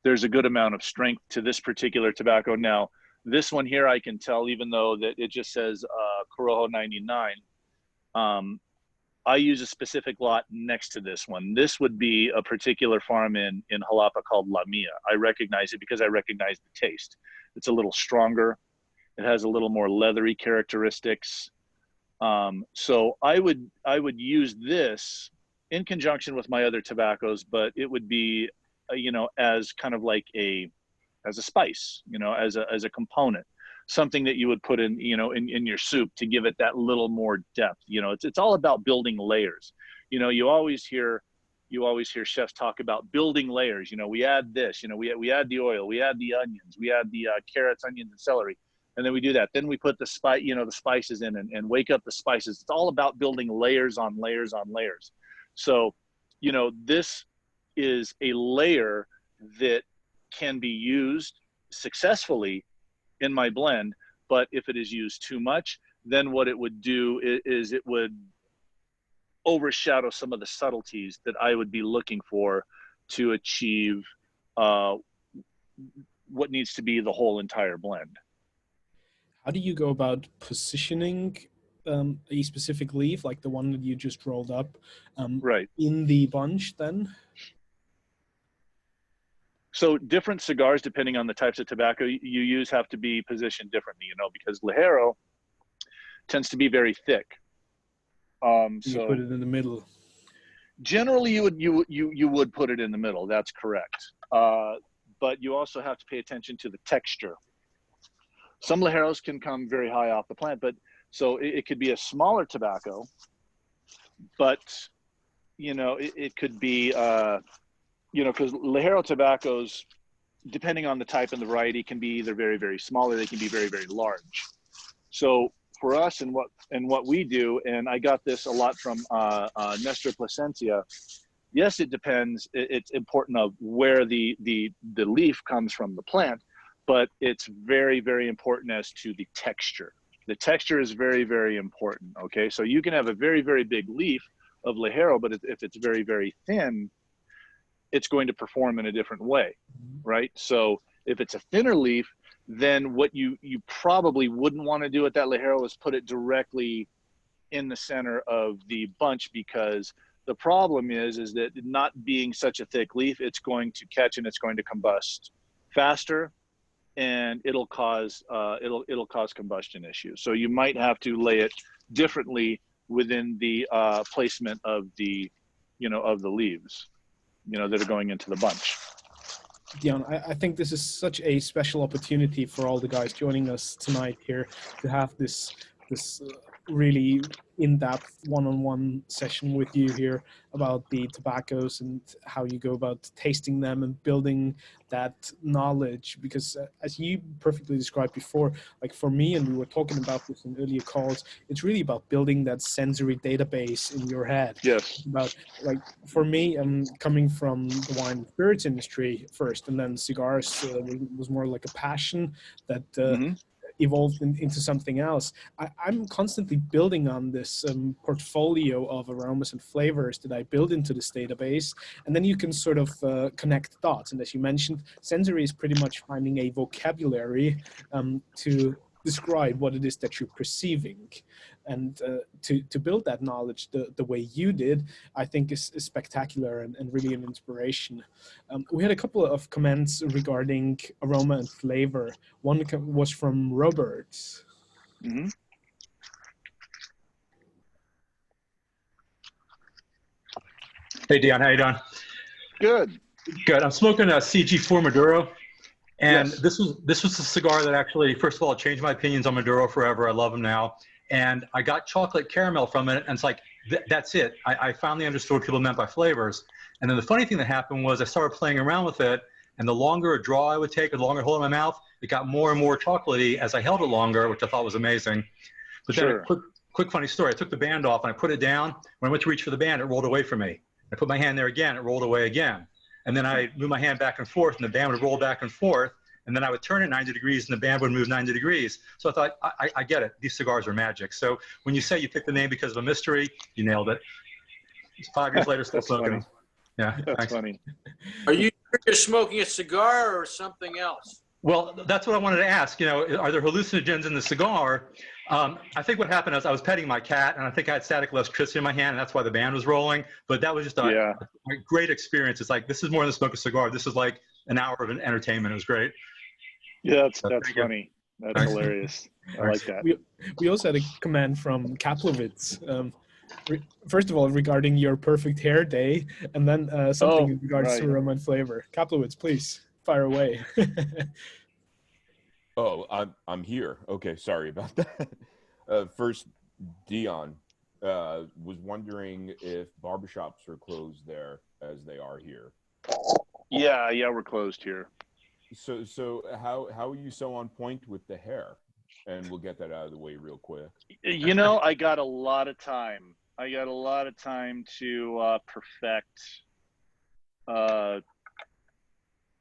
There's a good amount of strength to this particular tobacco. Now, this one here, I can tell, even though that it just says Corojo 99, I use a specific lot next to this one. This would be a particular farm in Jalapa called La Mia. I recognize it because I recognize the taste. It's a little stronger. It has a little more leathery characteristics. So I would use this in conjunction with my other tobaccos, but it would be, you know, as kind of like as a spice, you know, as a component, something that you would put in, you know, in your soup to give it that little more depth. You know, it's all about building layers. You know, you always hear chefs talk about building layers. You know, we add this, you know, we add the oil, we add the onions, we add the carrots, onions, and celery. And then we do that. Then we put the spices in and wake up the spices. It's all about building layers on layers on layers. So, you know, this is a layer that can be used successfully in my blend, but if it is used too much, then what it would do is it would overshadow some of the subtleties that I would be looking for to achieve what needs to be the whole entire blend. How do you go about positioning a specific leaf, like the one that you just rolled up, right in the bunch then? So different cigars, depending on the types of tobacco you use, have to be positioned differently, you know, because Ligero tends to be very thick. You so put it in the middle. Generally, you would put it in the middle. That's correct. But you also have to pay attention to the texture. Some Ligeros can come very high off the plant, but so it could be a smaller tobacco, but you know, it could be you know, because Ligero tobaccos, depending on the type and the variety, can be either very, very small or they can be very, very large. So for us and what we do, and I got this a lot from Nestor Plasencia, yes, it depends. It's important of where the leaf comes from the plant, but it's very, very important as to the texture. The texture is very, very important, okay? So you can have a very, very big leaf of Ligero, but if it's very, very thin, it's going to perform in a different way, right? So if it's a thinner leaf, then what you probably wouldn't want to do at that Ligero is put it directly in the center of the bunch, because the problem is that not being such a thick leaf, it's going to catch and it's going to combust faster, and it'll cause combustion issues. So you might have to lay it differently within the placement of the, you know, of the leaves, you know, that are going into the bunch. Dion, I think this is such a special opportunity for all the guys joining us tonight here to have this really in-depth one-on-one session with you here about the tobaccos and how you go about tasting them and building that knowledge. Because as you perfectly described before, like for me, and we were talking about this in earlier calls, it's really about building that sensory database in your head. Yes. About, like, for me, coming from the wine and spirits industry first, and then cigars was more like a passion that evolved into something else. I'm constantly building on this portfolio of aromas and flavors that I build into this database, and then you can sort of connect dots. And as you mentioned, sensory is pretty much finding a vocabulary to describe what it is that you're perceiving. and to build that knowledge the way you did, I think is spectacular and really an inspiration. We had a couple of comments regarding aroma and flavor. One was from Robert. Mm-hmm. Hey, Dion, how you doing? Good. Good. I'm smoking a CG4 Maduro, and Yes. this was a cigar that actually, first of all, changed my opinions on Maduro forever. I love them now, and I got chocolate caramel from it, and it's like that's it. I finally understood what people meant by flavors. And then the funny thing that happened was I started playing around with it, and the longer a draw I would take, the longer I hold it in my mouth, it got more and more chocolatey as I held it longer, which I thought was amazing. But then Sure. a quick funny story. I took the band off and I put it down. When I went to reach for the band, it rolled away from me. I put my hand there again, it rolled away again. And then I moved my hand back and forth, and the band would roll back and forth. And then I would turn it 90 degrees, and the band would move 90 degrees. So I thought, I get it. These cigars are magic. So when you say you picked the name because of a mystery, you nailed it. 5 years later, still smoking them. Yeah, That's thanks. funny. Are you smoking a cigar or something else? Well, that's what I wanted to ask. You know, are there hallucinogens in the cigar? I think what happened is I was petting my cat, and I think I had static electricity in my hand, and that's why the band was rolling. But that was just a great experience. It's like, this is more than smoke a cigar. This is like an hour of an entertainment. It was great. Yeah, that's you. funny. That's Thanks. hilarious. I like that. We also had a comment from Kaplowitz. First of all, regarding your perfect hair day, and then something in regards to aroma and flavor. Kaplowitz, please fire away. Oh, I'm here. Okay, sorry about that. First, Dion was wondering if barbershops are closed there as they are here. Yeah, we're closed here. So how are you so on point with the hair? And we'll get that out of the way real quick. You know, I got a lot of time. I got a lot of time to perfect,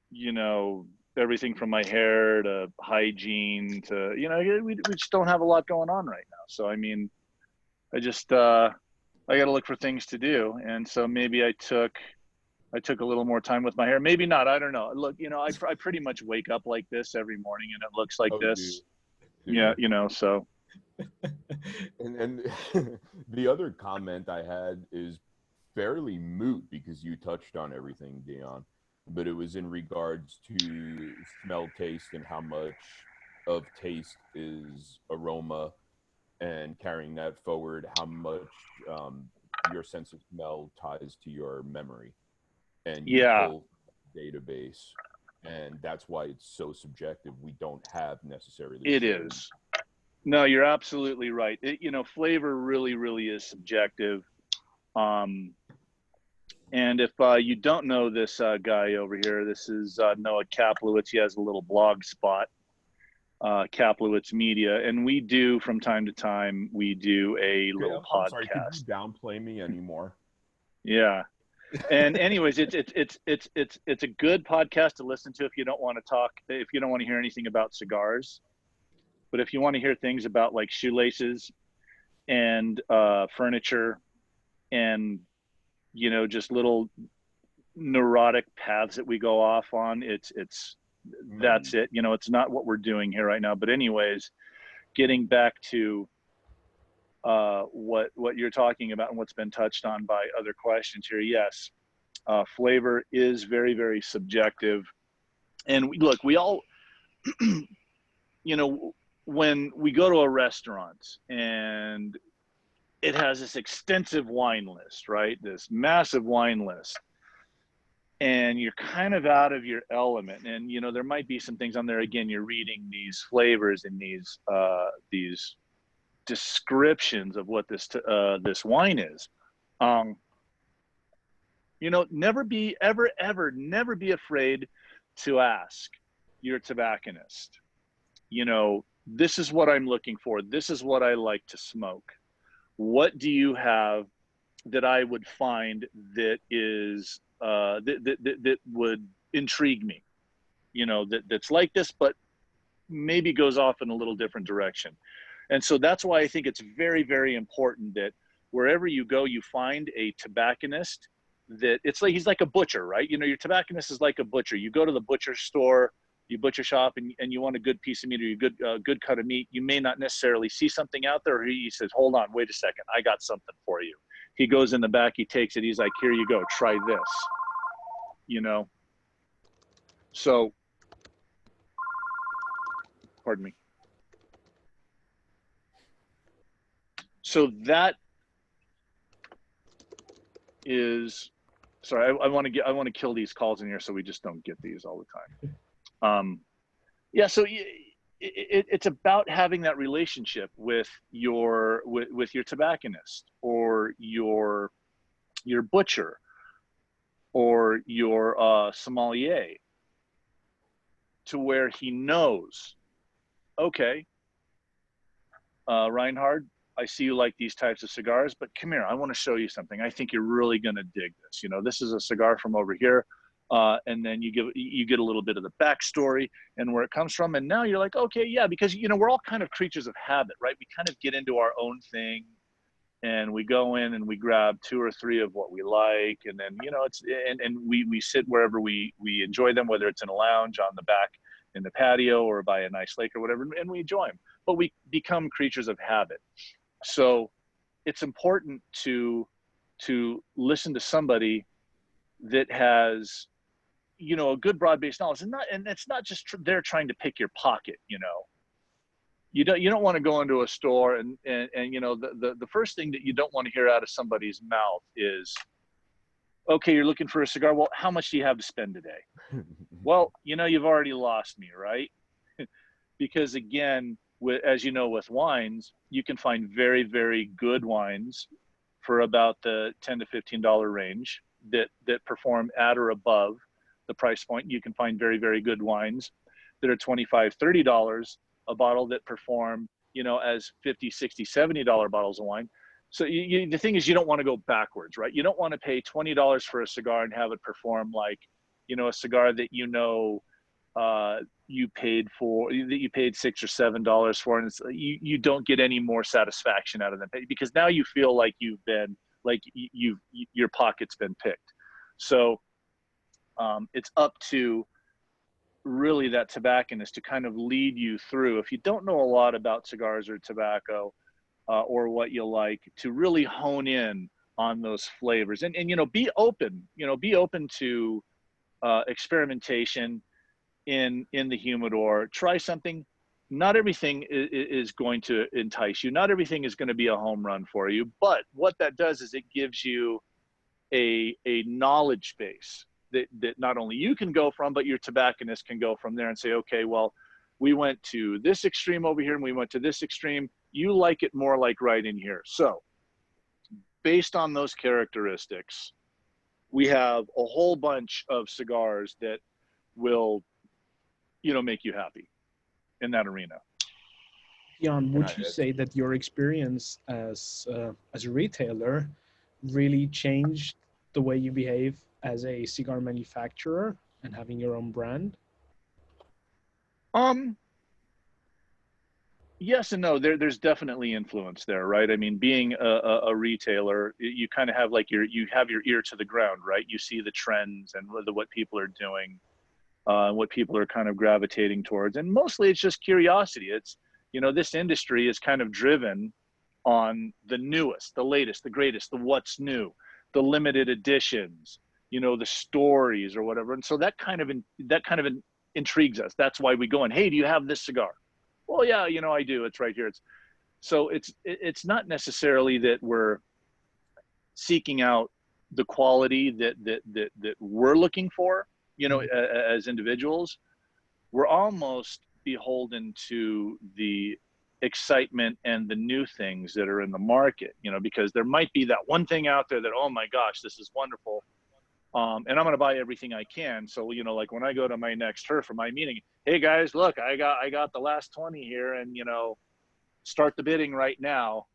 you know, everything from my hair to hygiene to, you know, we just don't have a lot going on right now. So, I mean, I just, I got to look for things to do. And so maybe I took a little more time with my hair. Maybe not. I don't know. Look, you know, I pretty much wake up like this every morning and it looks like this. Dude. Yeah. You know, so. And the other comment I had is fairly moot because you touched on everything, Dion, but it was in regards to smell, taste, and how much of taste is aroma, and carrying that forward, how much your sense of smell ties to your memory and your whole database. And that's why it's so subjective. We don't have necessarily. It is. No, you're absolutely right. You know, flavor really, really is subjective. And if you don't know this guy over here, this is Noah Kaplowitz. He has a little blog spot, Kaplowitz Media, and we do from time to time. We do a little podcast. I'm sorry, could you downplay me anymore? Yeah. And anyways, it's a good podcast to listen to if you don't want to hear anything about cigars. But if you want to hear things about like shoelaces and furniture and, you know, just little neurotic paths that we go off on, that's it. You know, it's not what we're doing here right now. But anyways, getting back to what you're talking about and what's been touched on by other questions here. Yes, flavor is very, very subjective. And look, we all, you know, when we go to a restaurant and it has this extensive wine list, right? This massive wine list. And you're kind of out of your element. And, you know, there might be some things on there. Again, you're reading these flavors and these descriptions of what this wine is. You know, never be afraid to ask your tobacconist, you know, this is what I'm looking for. This is what I like to smoke. What do you have that I would find that is that would intrigue me? You know, that's like this, but maybe goes off in a little different direction. And so that's why I think it's very, very important that wherever you go, you find a tobacconist that it's like he's like a butcher, right? You know, your tobacconist is like a butcher. You go to the butcher store you butcher shop and you want a good piece of meat or a good cut of meat, you may not necessarily see something out there. Or he says, hold on, wait a second, I got something for you. He goes in the back, he takes it, he's like, here you go, try this, you know? So, pardon me. So that is, sorry, I want to kill these calls in here so we just don't get these all the time. Yeah, so it's about having that relationship with your tobacconist or your butcher or your sommelier, to where he knows, okay, Reinhard, I see you like these types of cigars, but come here, I want to show you something. I think you're really going to dig this. You know, this is a cigar from over here. And then you get a little bit of the backstory and where it comes from. And now you're like, okay, yeah, because, you know, we're all kind of creatures of habit, right? We kind of get into our own thing and we go in and we grab 2 or 3 of what we like. And then, you know, and we sit wherever we enjoy them, whether it's in a lounge, on the back in the patio, or by a nice lake or whatever, and we enjoy them. But we become creatures of habit. So it's important to listen to somebody that has, you know, a good broad-based knowledge, and it's not just they're trying to pick your pocket. You know, you don't want to go into a store and you know, the first thing that you don't want to hear out of somebody's mouth is, okay, you're looking for a cigar. Well, how much do you have to spend today? Well, you know, you've already lost me, right? Because again, as you know, with wines, you can find very, very good wines for about the $10 to $15 range that perform at or above the price point. You can find very, very good wines that are $25, $30 a bottle that perform, you know, as $50, $60, $70 bottles of wine. So the thing is, you don't want to go backwards, right? You don't want to pay $20 for a cigar and have it perform like, you know, a cigar that, you know, you paid $6 or $7 for, and it's, you don't get any more satisfaction out of them, because now you feel like you've been, like your pocket's been picked. So it's up to really that tobacconist to kind of lead you through, if you don't know a lot about cigars or tobacco or what you like, to really hone in on those flavors and you know, be open to experimentation in the humidor. Try something. Not everything is going to entice you. Not everything is going to be a home run for you. But what that does is it gives you a knowledge base that not only you can go from, but your tobacconist can go from there and say, okay, well, we went to this extreme over here and we went to this extreme. You like it more like right in here. So based on those characteristics, we have a whole bunch of cigars that will, you know, make you happy in that arena. Dion, would you say that your experience as a retailer really changed the way you behave as a cigar manufacturer and having your own brand? Yes and no. There's definitely influence there, right? I mean, being a retailer, you kind of have like you have your ear to the ground, right? You see the trends and what people are doing. What people are kind of gravitating towards. And mostly it's just curiosity. It's, you know, this industry is kind of driven on the newest, the latest, the greatest, the what's new, the limited editions, you know, the stories or whatever. And so that kind of intrigues us. That's why we go in, hey, do you have this cigar? Well, yeah, you know, I do. It's right here. It's not necessarily that we're seeking out the quality that we're looking for. You know, as individuals, we're almost beholden to the excitement and the new things that are in the market, you know, because there might be that one thing out there that, oh my gosh, this is wonderful. And I'm going to buy everything I can. So, you know, like when I go to my next turf or my meeting, hey guys, look, I got the last 20 here, and, you know, start the bidding right now.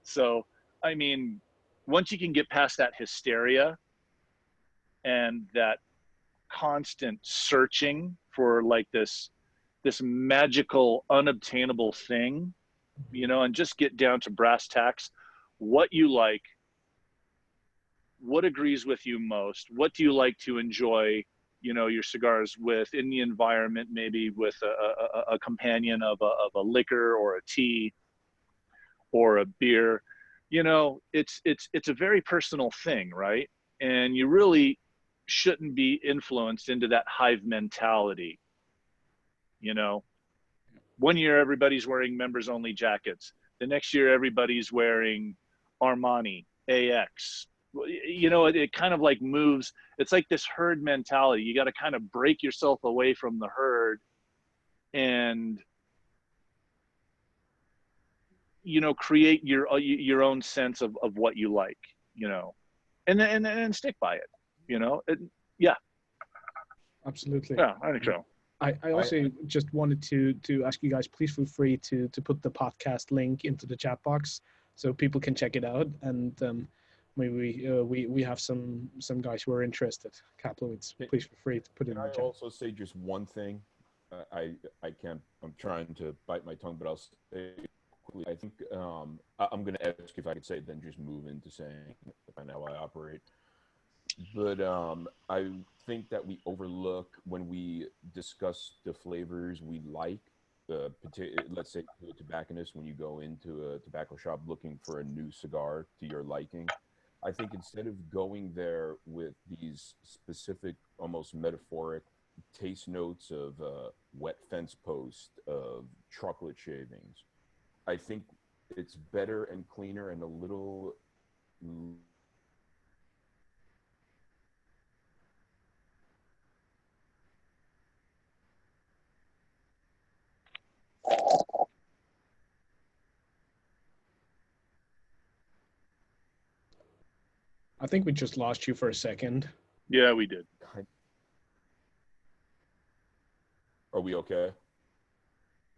So, I mean, once you can get past that hysteria and that constant searching for like this magical unobtainable thing, you know, and just get down to brass tacks, what you like, what agrees with you most, what do you like to enjoy you know, your cigars with in the environment, maybe with a companion of a liquor or a tea or a beer. You know, it's a very personal thing, right? And you really shouldn't be influenced into that hive mentality. You know, one year everybody's wearing members only jackets. The next year everybody's wearing Armani, AX. You know, it kind of like moves. It's like this herd mentality. You got to kind of break yourself away from the herd and, you know, create your own sense of what you like, you know, and stick by it, you know. Yeah. Absolutely. Yeah, I think so. I also just wanted to ask you guys, please feel free to put the podcast link into the chat box so people can check it out. And maybe we have some guys who are interested. Caploids, please feel free to put it in the chat. I also say just one thing. I can't. I'm trying to bite my tongue, but I'll say quickly. I think I'm going to ask if I could say it, then just move into saying I know how I operate. But I think that we overlook when we discuss the flavors we like. Let's say to a tobacconist, when you go into a tobacco shop looking for a new cigar to your liking, I think instead of going there with these specific, almost metaphoric taste notes of wet fence post, of chocolate shavings, I think it's better and cleaner and a little I think we just lost you for a second. Yeah, we did. Are we okay?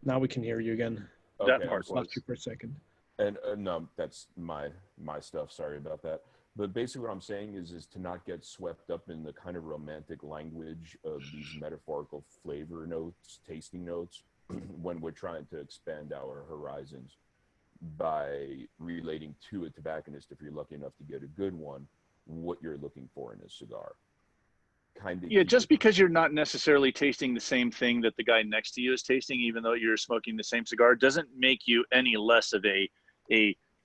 Now we can hear you again. That Okay, part Lost you for a second. And no, that's my stuff. Sorry about that. But basically what I'm saying is to not get swept up in the kind of romantic language of these metaphorical flavor notes, tasting notes, when we're trying to expand our horizons by relating to a tobacconist, if you're lucky enough to get a good one, what you're looking for in a cigar. Kind of. Yeah, just because you're not necessarily tasting the same thing that the guy next to you is tasting, even though you're smoking the same cigar, doesn't make you any less of a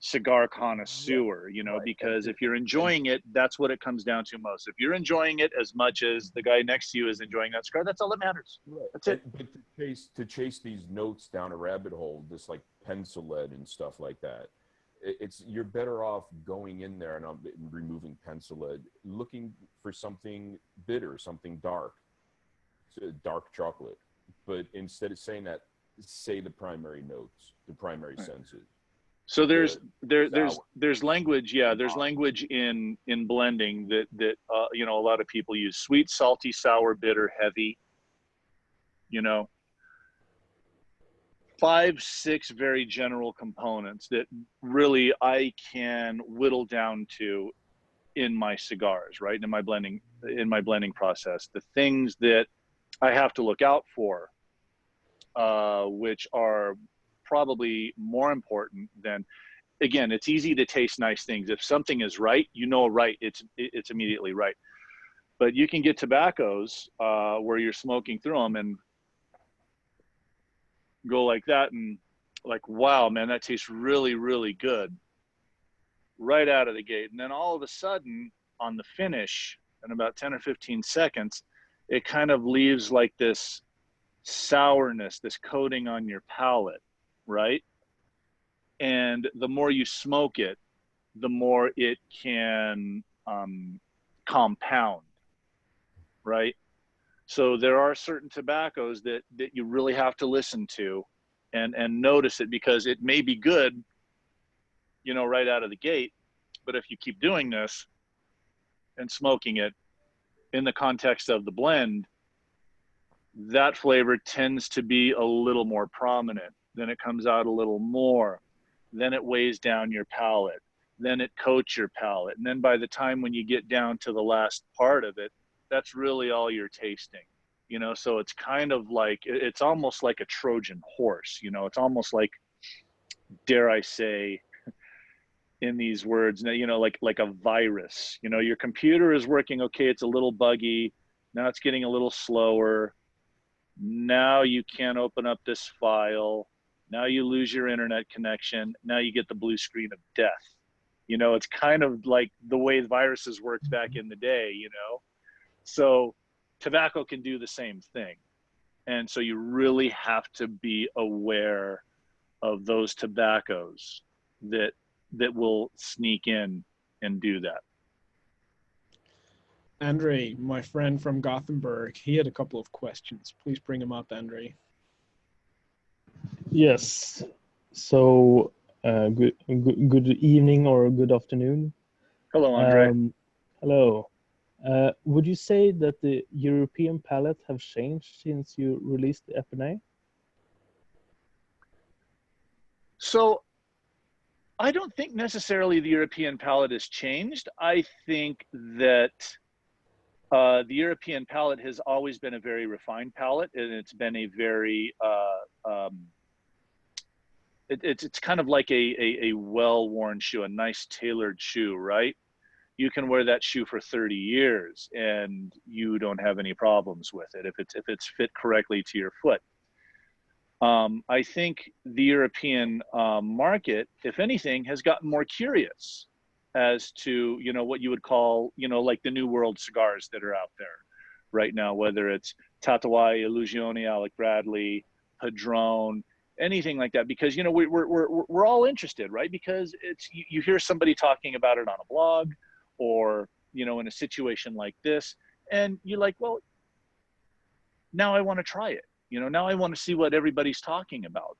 cigar connoisseur, you know, because if you're enjoying it, that's what it comes down to most. If you're enjoying it as much as the guy next to you is enjoying that cigar, that's all that matters. Right. That's it. But to chase these notes down a rabbit hole, this like pencil lead and stuff like that, you're better off going in there and removing pencil lead, looking for something bitter, something dark, dark chocolate. But instead of saying that, say the primary notes, the primary senses. So there's language, yeah. There's language in blending that you know, a lot of people use: sweet, salty, sour, bitter, heavy. You know, 5, 6 very general components that really I can whittle down to in my cigars, right? In my blending process, the things that I have to look out for, which are probably more important than, again, it's easy to taste nice things. If something is right, you know, right, it's immediately right. But you can get tobaccos where you're smoking through them and go like that and like, wow, man, that tastes really, really good right out of the gate. And then all of a sudden on the finish, in about 10 or 15 seconds, it kind of leaves like this sourness, this coating on your palate, right? And the more you smoke it, the more it can compound, right? So there are certain tobaccos that you really have to listen to and notice it, because it may be good, you know, right out of the gate, but if you keep doing this and smoking it in the context of the blend, that flavor tends to be a little more prominent. Then it comes out a little more. Then it weighs down your palate. Then it coats your palate. And then by the time when you get down to the last part of it, that's really all you're tasting, you know? So it's kind of like, it's almost like a Trojan horse, you know? It's almost like, dare I say, in these words, you know, like a virus. You know, your computer is working okay, it's a little buggy, Now it's getting a little slower. Now you can't open up this file. Now you lose your internet connection. Now you get the blue screen of death. You know, it's kind of like the way viruses worked back in the day, you know? So tobacco can do the same thing. And so you really have to be aware of those tobaccos that will sneak in and do that. Andre, my friend from Gothenburg, he had a couple of questions. Please bring him up, Andre. Yes. So good evening or good afternoon. Hello, Andre. Hello. Would you say that the European palate have changed since you released the Epinay? So I don't think necessarily the European palate has changed. I think that the European palate has always been a very refined palate, and it's been a very, it's kind of like a well-worn shoe, a nice tailored shoe, right? You can wear that shoe for 30 years and you don't have any problems with it if it's fit correctly to your foot. I think the European market, if anything, has gotten more curious as to, you know, what you would call, you know, like the new world cigars that are out there right now, whether it's Tatuai, Illusione, Alec Bradley, Padron, anything like that, because, you know, we're all interested, right? Because it's, you hear somebody talking about it on a blog or, you know, in a situation like this, and you're like, well, now I want to try it. You know, now I want to see what everybody's talking about.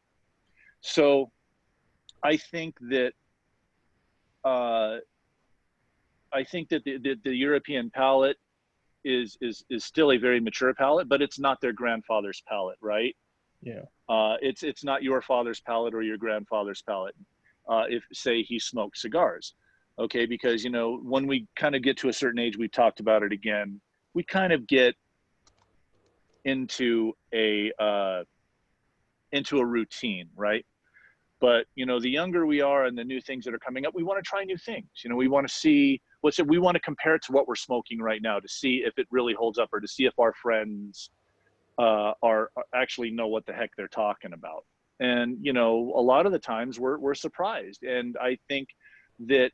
So I think that the European palate is still a very mature palate, but it's not their grandfather's palate, right? Yeah. It's not your father's palate or your grandfather's palate. If, say, he smoked cigars, okay? Because, you know, when we kind of get to a certain age, we've talked about it again, we kind of get into a routine, right? But, you know, the younger we are and the new things that are coming up, we want to try new things. You know, we want to see what's it, we want to compare it to what we're smoking right now to see if it really holds up, or to see if our friends are actually know what the heck they're talking about. And, you know, a lot of the times we're surprised. And I think that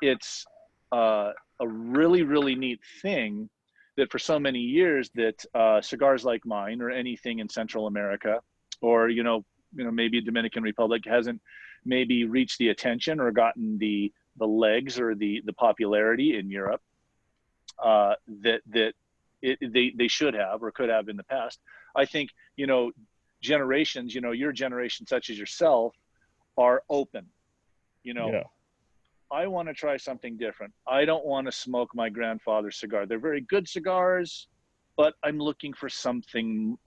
it's a really, really neat thing that for so many years that cigars like mine or anything in Central America, or, you know, maybe Dominican Republic hasn't maybe reached the attention or gotten the legs or the popularity in Europe that they should have or could have in the past. I think, you know, generations, you know, your generation such as yourself are open, you know. Yeah. I want to try something different. I don't want to smoke my grandfather's cigar. They're very good cigars, but I'm looking for something,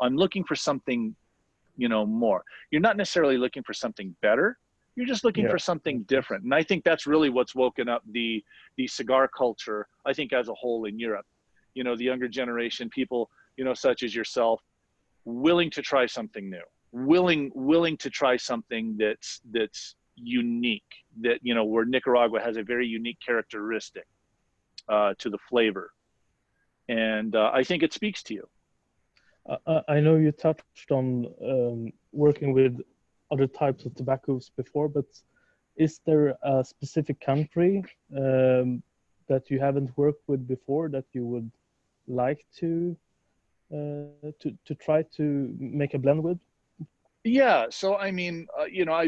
you know, more. You're not necessarily looking for something better. You're just looking for something different. And I think that's really what's woken up the cigar culture, I think, as a whole in Europe. You know, the younger generation, people, you know, such as yourself, willing to try something new, willing to try something that's unique, that, you know, where Nicaragua has a very unique characteristic to the flavor. And I think it speaks to you. I know you touched on working with other types of tobaccos before, but is there a specific country that you haven't worked with before that you would like to try to make a blend with? Yeah, so I mean, you know,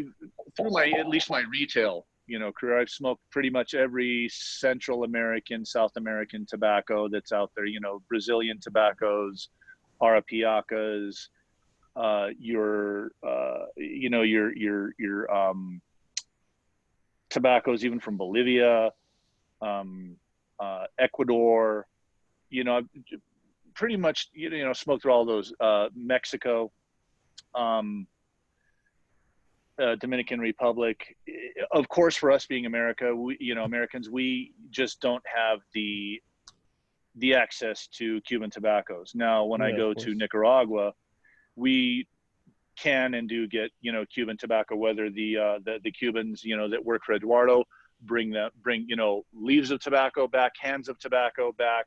through at least my retail, you know, career, I've smoked pretty much every Central American, South American tobacco that's out there. You know, Brazilian tobaccos, Arapiacas, your tobaccos even from Bolivia, Ecuador. You know, I've pretty much, you know, smoked through all those. Mexico, Dominican Republic. Of course, for us being America, Americans, we just don't have the access to Cuban tobaccos. Now, when I go to Nicaragua, we can and do get, you know, Cuban tobacco, whether the Cubans, you know, that work for Eduardo bring, you know, leaves of tobacco back, hands of tobacco back.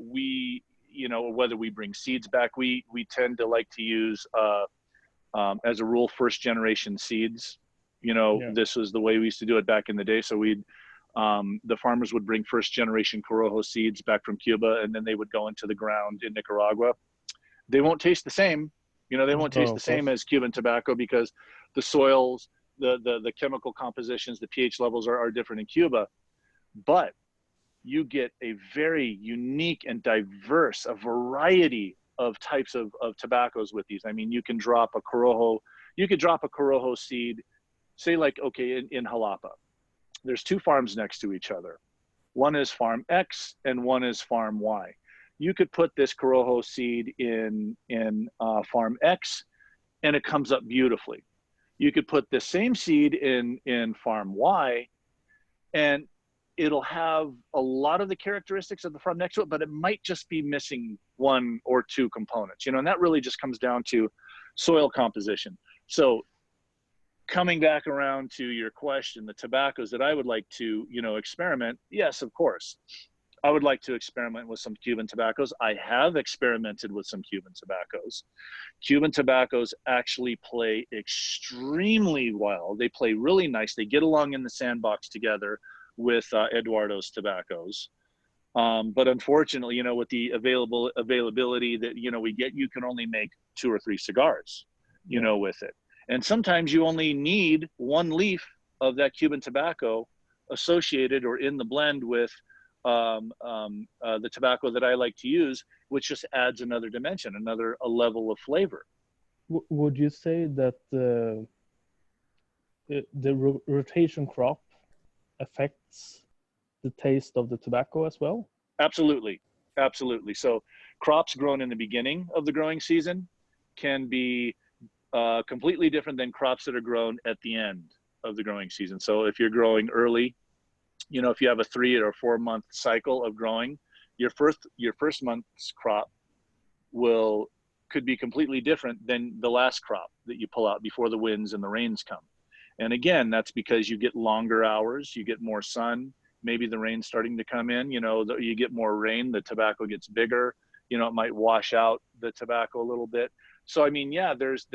We, you know, whether we bring seeds back, we tend to like to use, as a rule, first generation seeds. You know, this was the way we used to do it back in the day. So the farmers would bring first generation Corojo seeds back from Cuba, and then they would go into the ground in Nicaragua. They won't taste the same. You know, they won't taste the same as Cuban tobacco because the soils, the chemical compositions, the pH levels are different in Cuba. But you get a very unique and diverse, a variety of types of tobaccos with these. I mean, you could drop a Corojo seed, say like, okay, in Jalapa. There's two farms next to each other. One is farm X and one is farm Y. You could put this Corojo seed in farm X and it comes up beautifully. You could put the same seed in farm Y and it'll have a lot of the characteristics of the farm next to it, but it might just be missing one or two components, you know, and that really just comes down to soil composition. So coming back around to your question, the tobaccos that I would like to, you know, experiment, yes, of course. I would like to experiment with some Cuban tobaccos. I have experimented with some Cuban tobaccos. Cuban tobaccos actually play extremely well. They play really nice. They get along in the sandbox together with Eduardo's tobaccos. But unfortunately, you know, with the availability that, you know, we get, you can only make 2 or 3 cigars, you know, with it. And sometimes you only need 1 leaf of that Cuban tobacco associated or in the blend with the tobacco that I like to use, which just adds another dimension, a level of flavor. Would you say that the rotation crop affects the taste of the tobacco as well? Absolutely, absolutely. So crops grown in the beginning of the growing season can be completely different than crops that are grown at the end of the growing season. So if you're growing early, you know, if you have a 3 or 4 month cycle of growing, your first month's crop could be completely different than the last crop that you pull out before the winds and the rains come. And again, that's because you get longer hours, you get more sun, maybe the rain's starting to come in, you know, you get more rain, the tobacco gets bigger, you know, it might wash out the tobacco a little bit. So, I mean, yeah, there's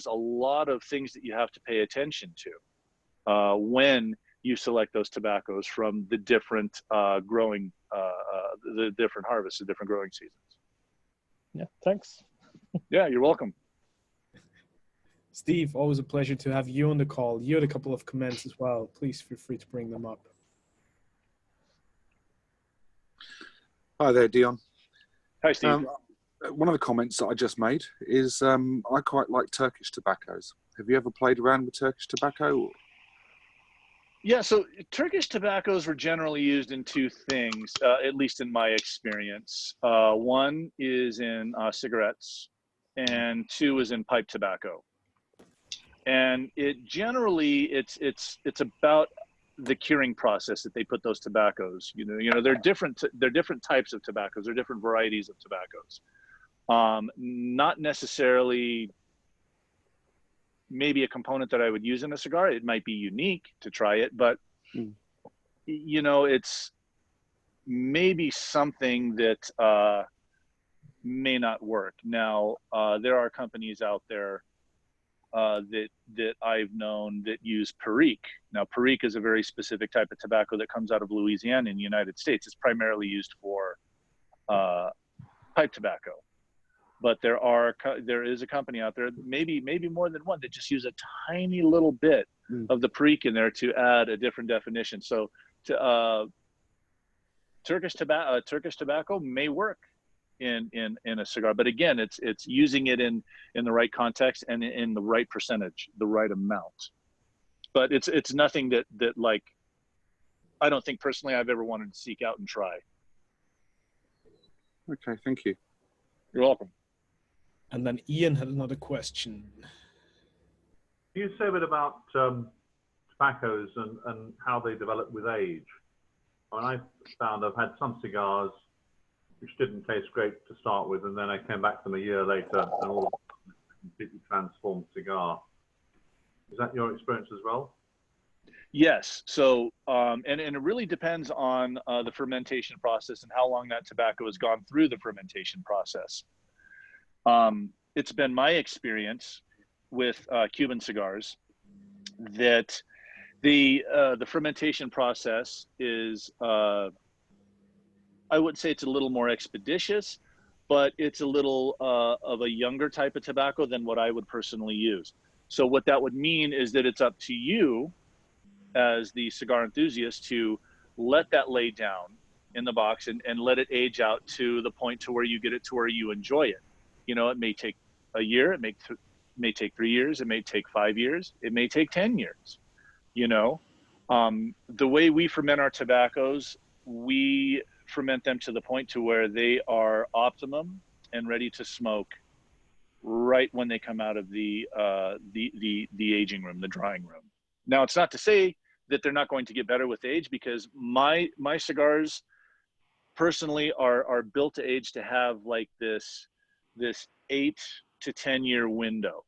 a lot of things that you have to pay attention to when you select those tobaccos from the different growing, the different harvests, the different growing seasons. Yeah, thanks. Yeah, you're welcome. Steve, always a pleasure to have you on the call. You had a couple of comments as well. Please feel free to bring them up. Hi there, Dion. Hi, Steve. One of the comments that I just made is I quite like Turkish tobaccos. Have you ever played around with Turkish tobacco? Yeah, so Turkish tobaccos were generally used in 2 things, at least in my experience. One is in cigarettes, and 2 is in pipe tobacco. And it generally, it's about the curing process that they put those tobaccos. You know, they're different types of tobaccos. They're different varieties of tobaccos. Not necessarily maybe a component that I would use in a cigar. It might be unique to try it, but you know, it's maybe something that may not work. Now, there are companies out there that I've known that use Perique. Now, Perique is a very specific type of tobacco that comes out of Louisiana in the United States. It's primarily used for pipe tobacco. But there is a company out there, maybe more than one, that just use a tiny little bit of the Perique in there to add a different definition. So Turkish tobacco may work in a cigar, but again, it's using it in the right context and in the right percentage, the right amount. But it's nothing that like, I don't think personally I've ever wanted to seek out and try. Okay, thank you. You're welcome. And then Ian had another question. Can you say a bit about tobaccos and how they develop with age? I mean, I found I've had some cigars which didn't taste great to start with, and then I came back to them a year later and all of a sudden it's a completely transformed cigar. Is that your experience as well? Yes. So, and it really depends on the fermentation process and how long that tobacco has gone through the fermentation process. It's been my experience with Cuban cigars that the fermentation process is, I wouldn't say it's a little more expeditious, but it's a little of a younger type of tobacco than what I would personally use. So what that would mean is that it's up to you as the cigar enthusiast to let that lay down in the box and let it age out to the point to where you get it to where you enjoy it. You know, it may take a year, it may take 3 years, it may take 5 years, it may take 10 years, you know. The way we ferment our tobaccos, we ferment them to the point to where they are optimum and ready to smoke right when they come out of the aging room, the drying room. Now, it's not to say that they're not going to get better with age, because my cigars personally are built to age to have like this 8 to 10 year window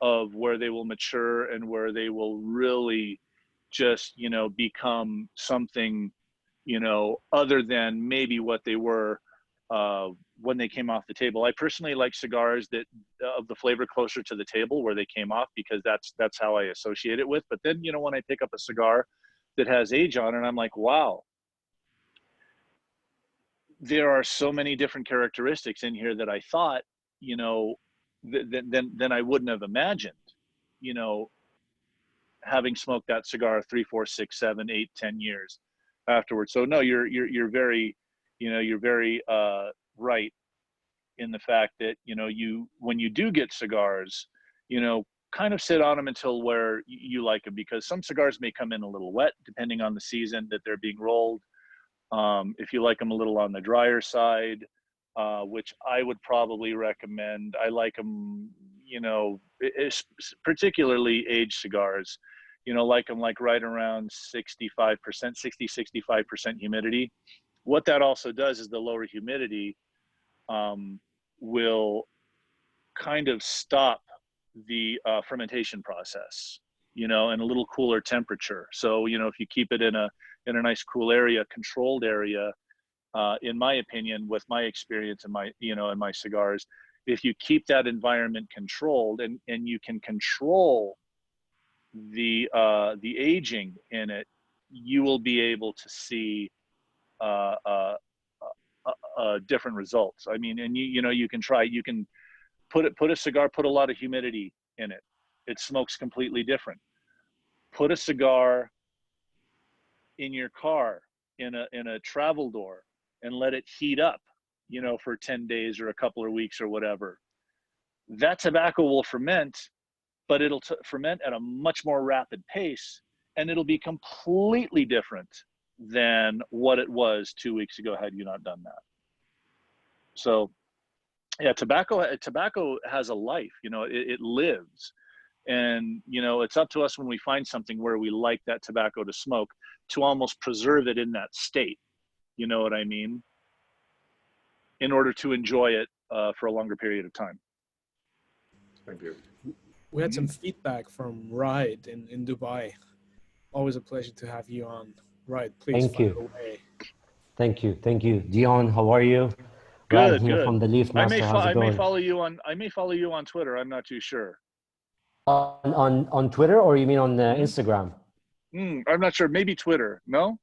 of where they will mature and where they will really just, you know, become something, you know, other than maybe what they were when they came off the table. I personally like cigars that of the flavor closer to the table where they came off, because that's how I associate it with. But then, you know, when I pick up a cigar that has age on it, I'm like, wow, there are so many different characteristics in here that I thought, you know, than I wouldn't have imagined, you know, having smoked that cigar 3, 4, 6, 7, 8, 10 years afterwards. So no, you're very, you know, you're very right in the fact that, you know, when you do get cigars, you know, kind of sit on them until where you like them, because some cigars may come in a little wet depending on the season that they're being rolled. If you like them a little on the drier side, which I would probably recommend, I like them, you know, particularly aged cigars, you know, like them like right around 65%, 65% humidity. What that also does is the lower humidity will kind of stop the fermentation process, you know, in a little cooler temperature. So, you know, if you keep it in a nice cool area, controlled area, in my opinion, with my experience in my, you know, in my cigars, if you keep that environment controlled and you can control the aging in it, you will be able to see different results. I mean, and you know, you can put a cigar, put a lot of humidity in it. It smokes completely different. Put a cigar in your car in a travel door and let it heat up, you know, for 10 days or a couple of weeks or whatever. That tobacco will ferment, but it'll ferment at a much more rapid pace, and it'll be completely different than what it was 2 weeks ago had you not done that. So yeah, tobacco has a life, you know, it lives. And, you know, it's up to us when we find something where we like that tobacco to smoke to almost preserve it in that state. You know what I mean? In order to enjoy it for a longer period of time. Thank you. We had some feedback from Reinhard in Dubai. Always a pleasure to have you on. Reinhard, please. Thank you. Away. Thank you. Thank you. Dion, how are you? Good, here good. From the Leaf Master. I may follow you on Twitter. I'm not too sure. On Twitter, or you mean on Instagram? I'm not sure. Maybe Twitter. No.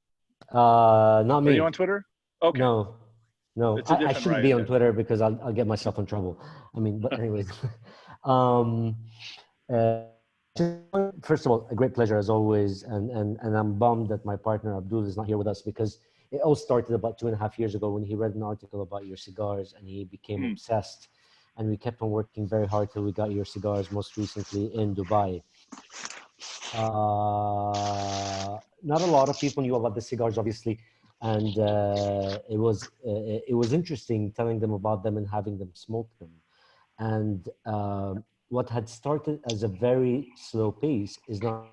Not me. Are you on Twitter? Okay. No. I shouldn't be on Twitter because I'll get myself in trouble. I mean, but anyways. First of all, a great pleasure as always, and I'm bummed that my partner Abdul is not here with us, because it all started about 2.5 years ago when he read an article about your cigars and he became obsessed, and we kept on working very hard till we got your cigars most recently in Dubai. Not a lot of people knew about the cigars, obviously, and it was interesting telling them about them and having them smoke them. And what had started as a very slow pace is now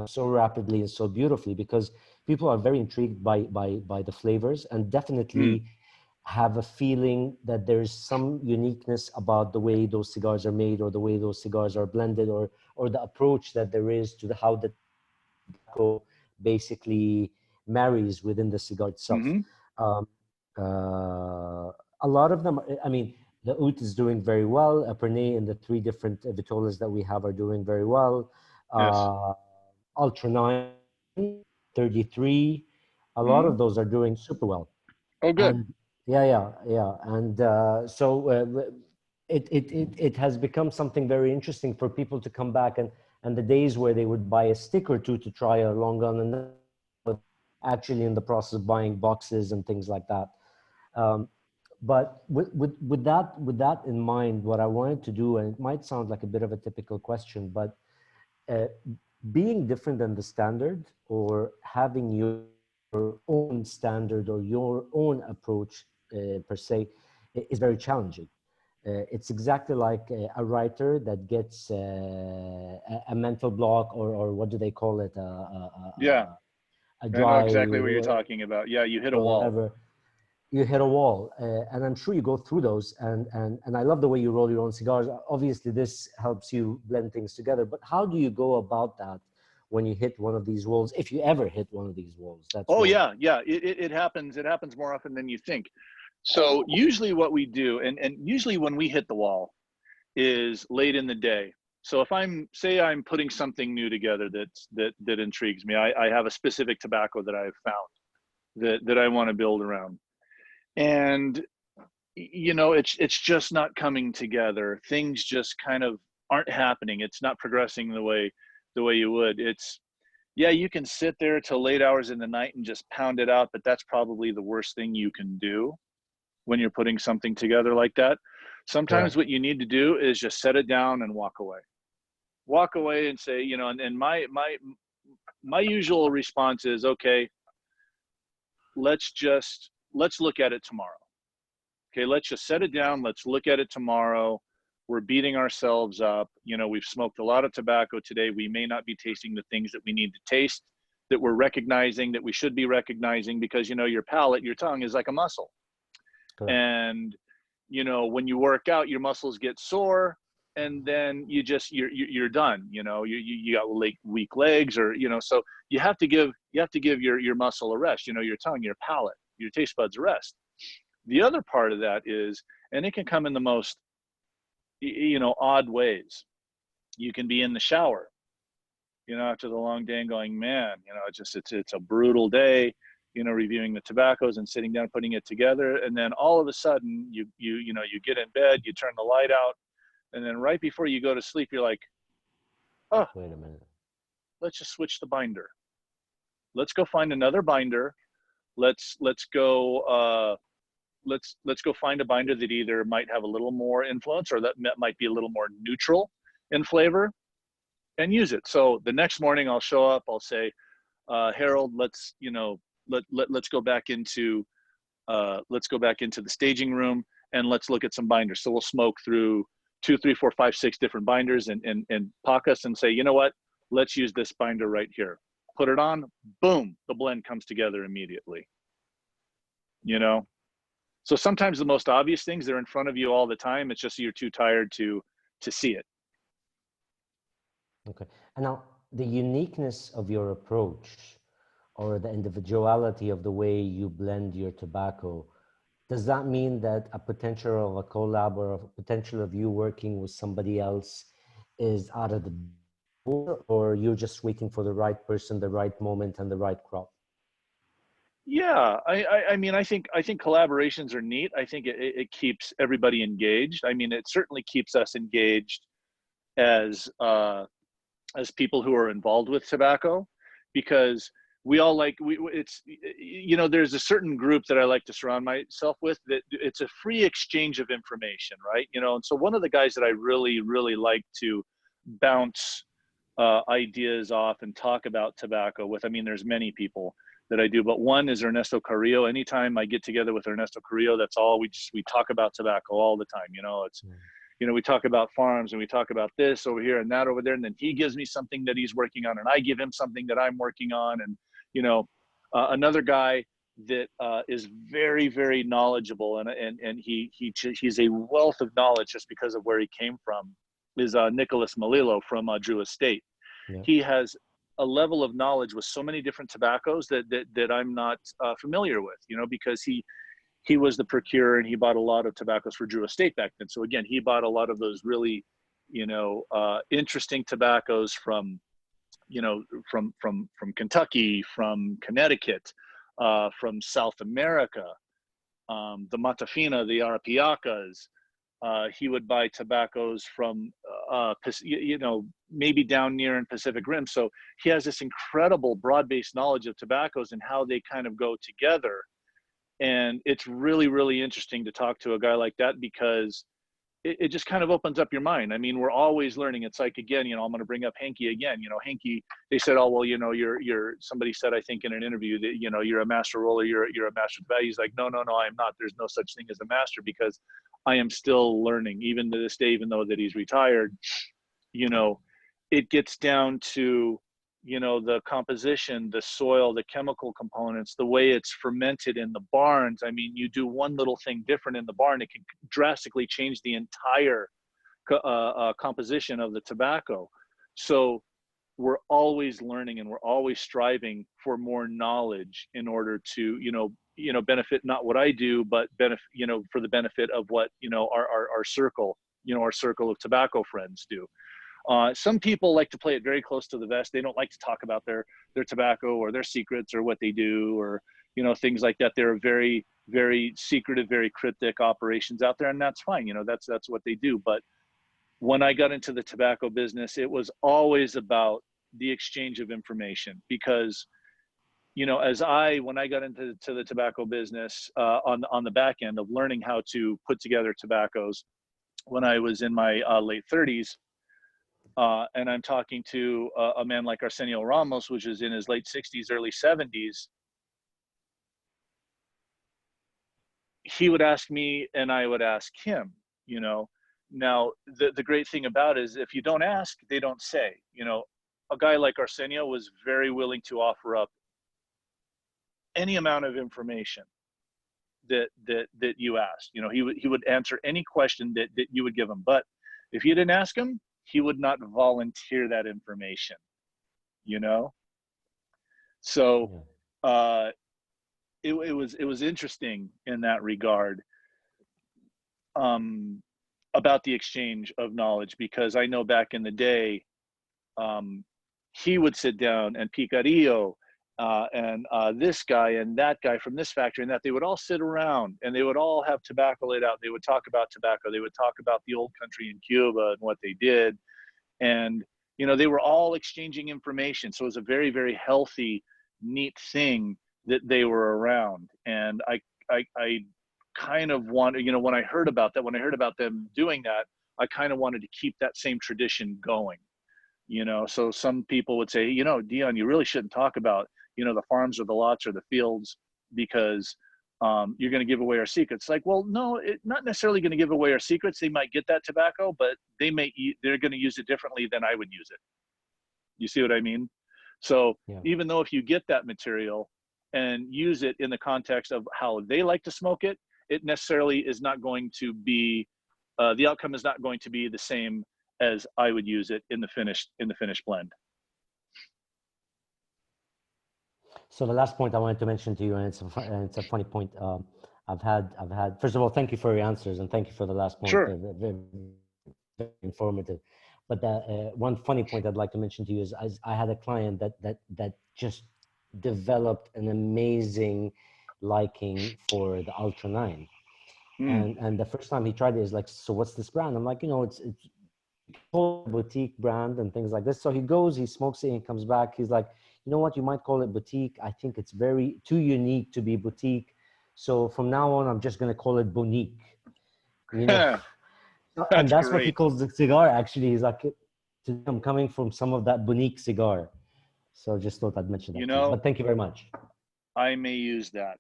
so rapidly and so beautifully, because people are very intrigued by the flavors, and definitely have a feeling that there's some uniqueness about the way those cigars are made, or the way those cigars are blended, or the approach that there is to how the basically marries within the cigar itself. Um, a lot of them, I mean, the oud is doing very well. Pernay and the 3 different vitolas that we have are doing very well. Ultra 9, 33, a lot of those are doing super well. Oh, good. And yeah. And it has become something very interesting for people to come back, and the days where they would buy a stick or 2 to try a long gun, and actually in the process of buying boxes and things like that. But with that in mind, what I wanted to do, and it might sound like a bit of a typical question, but being different than the standard, or having your own standard or your own approach per se, is very challenging. It's exactly like a writer that gets a mental block, or what do they call it? A dry, I know exactly what you're talking about. Yeah, you hit a wall. Whatever. You hit a wall, and I'm sure you go through those. And I love the way you roll your own cigars. Obviously, this helps you blend things together. But how do you go about that when you hit one of these walls, if you ever hit one of these walls? Yeah. It happens. It happens more often than you think. So usually what we do, and usually when we hit the wall, is late in the day. So if I'm putting something new together that intrigues me, I have a specific tobacco that I've found that I want to build around, and it's just not coming together. Things just kind of aren't happening. It's not progressing the way you would. You can sit there till late hours in the night and just pound it out, but that's probably the worst thing you can do when you're putting something together like that. Sometimes what you need to do is just set it down and walk away and say, and my usual response is, okay, let's look at it tomorrow. Okay, let's just set it down. Let's look at it tomorrow. We're beating ourselves up. We've smoked a lot of tobacco today. We may not be tasting the things that we need to taste, that we're recognizing, that we should be recognizing, because, your palate, your tongue is like a muscle. Correct. And, when you work out, your muscles get sore, and then you're done. You got weak legs, or, so you have to give your muscle a rest, your tongue, your palate, your taste buds a rest. The other part of that is, and it can come in the most, odd ways. You can be in the shower, after the long day, and going, man, it's a brutal day, reviewing the tobaccos and sitting down, putting it together. And then all of a sudden you get in bed, you turn the light out, and then right before you go to sleep, you're like, oh, wait a minute, let's just switch the binder. Let's go find another binder. Let's go find a binder that either might have a little more influence, or that might be a little more neutral in flavor, and use it. So the next morning I'll show up, I'll say, Harold, let's go back into the staging room, and let's look at some binders. So we'll smoke through 2, 3, 4, 5, 6 different binders, and Pacas, and say, you know what, let's use this binder right here. Put it on, boom, the blend comes together immediately. So sometimes the most obvious things, they're in front of you all the time. It's just you're too tired to see it. Okay. And now the uniqueness of your approach, or the individuality of the way you blend your tobacco, does that mean that a potential of a collab, or a potential of you working with somebody else, is out of the door, or you're just waiting for the right person, the right moment, and the right crop? Yeah, I mean, I think collaborations are neat. I think it keeps everybody engaged. I mean, it certainly keeps us engaged as people who are involved with tobacco, because we all there's a certain group that I like to surround myself with, that it's a free exchange of information, right? And so one of the guys that I really, really like to bounce ideas off and talk about tobacco with, I mean, there's many people that I do, but one is Ernesto Carrillo. Anytime I get together with Ernesto Carrillo, that's all we talk about tobacco all the time. It's, we talk about farms, and we talk about this over here and that over there. And then he gives me something that he's working on, and I give him something that I'm working on. And, another guy that is very, very knowledgeable, and he's a wealth of knowledge just because of where he came from, is Nicholas Malillo from Drew Estate. Yeah. He has a level of knowledge with so many different tobaccos that I'm not familiar with, you know, because he was the procurer and he bought a lot of tobaccos for Drew Estate back then. So again, he bought a lot of those really, you know, interesting tobaccos from, you know, from Kentucky, from Connecticut, from South America, the Matafina, the Arapiacas. He would buy tobaccos from, you know, maybe down near in Pacific Rim. So he has this incredible broad-based knowledge of tobaccos and how they kind of go together. And it's really, really interesting to talk to a guy like that, because it just kind of opens up your mind. I mean, we're always learning. It's like, again, you know, I'm going to bring up Henke again. You know, Henke, they said, oh, well, you know, somebody said, I think in an interview that, you know, you're a master roller, you're a master tobacco. He's like, no, I'm not. There's no such thing as a master, because I am still learning, even to this day, even though that he's retired. You know, it gets down to, you know, the composition, the soil, the chemical components, the way it's fermented in the barns. I mean, you do one little thing different in the barn, it can drastically change the entire composition of the tobacco. So we're always learning and we're always striving for more knowledge in order to, you know, benefit not what I do, but benefit, you know, for the benefit of what, you know, our circle, you know, our circle of tobacco friends do. Some people like to play it very close to the vest. They don't like to talk about their tobacco or their secrets or what they do, or, you know, things like that. There are very, very secretive, very cryptic operations out there, and that's fine. You know, that's what they do. But when I got into the tobacco business, it was always about the exchange of information, because, you know, when I got into the tobacco business, on the back end of learning how to put together tobaccos when I was in my late 30s, and I'm talking to a man like Arsenio Ramos, which is in his late 60s, early 70s. He would ask me and I would ask him, you know. Now, the great thing about it is, if you don't ask, they don't say. You know, a guy like Arsenio was very willing to offer up any amount of information that you asked. You know, he would answer any question that you would give him. But if you didn't ask him, he would not volunteer that information, you know? So it was interesting in that regard, about the exchange of knowledge, because I know back in the day, he would sit down and Picarillo, and this guy and that guy from this factory and that, they would all sit around and they would all have tobacco laid out. They would talk about tobacco. They would talk about the old country in Cuba and what they did. And, you know, they were all exchanging information. So it was a very, very healthy, neat thing that they were around. And I kind of wanted, you know, when I heard about them doing that, I kind of wanted to keep that same tradition going, you know. So some people would say, you know, Dion, you really shouldn't talk about, you know, the farms or the lots or the fields, because you're going to give away our secrets. Like, well, no, not necessarily going to give away our secrets. They might get that tobacco, but they're going to use it differently than I would use it. You see what I mean? So even though if you get that material and use it in the context of how they like to smoke it, it necessarily is not going to be, the outcome is not going to be the same as I would use it in the finished blend. So the last point I wanted to mention to you, and it's a funny point. I've had. First of all, thank you for your answers, and thank you for the last point. Sure. Very, very informative. But one funny point I'd like to mention to you is I had a client that just developed an amazing liking for the Ultra 9. And the first time he tried it, is like, so what's this brand? I'm like, you know, it's called boutique brand and things like this. So he goes, he smokes it, and he comes back. He's like, you know what, you might call it boutique. I think it's very too unique to be boutique. So from now on, I'm just going to call it Bonique. You know? And that's what he calls the cigar, actually. He's like, I'm coming from some of that Bonique cigar. So just thought I'd mention that. You know, but thank you very much. I may use that.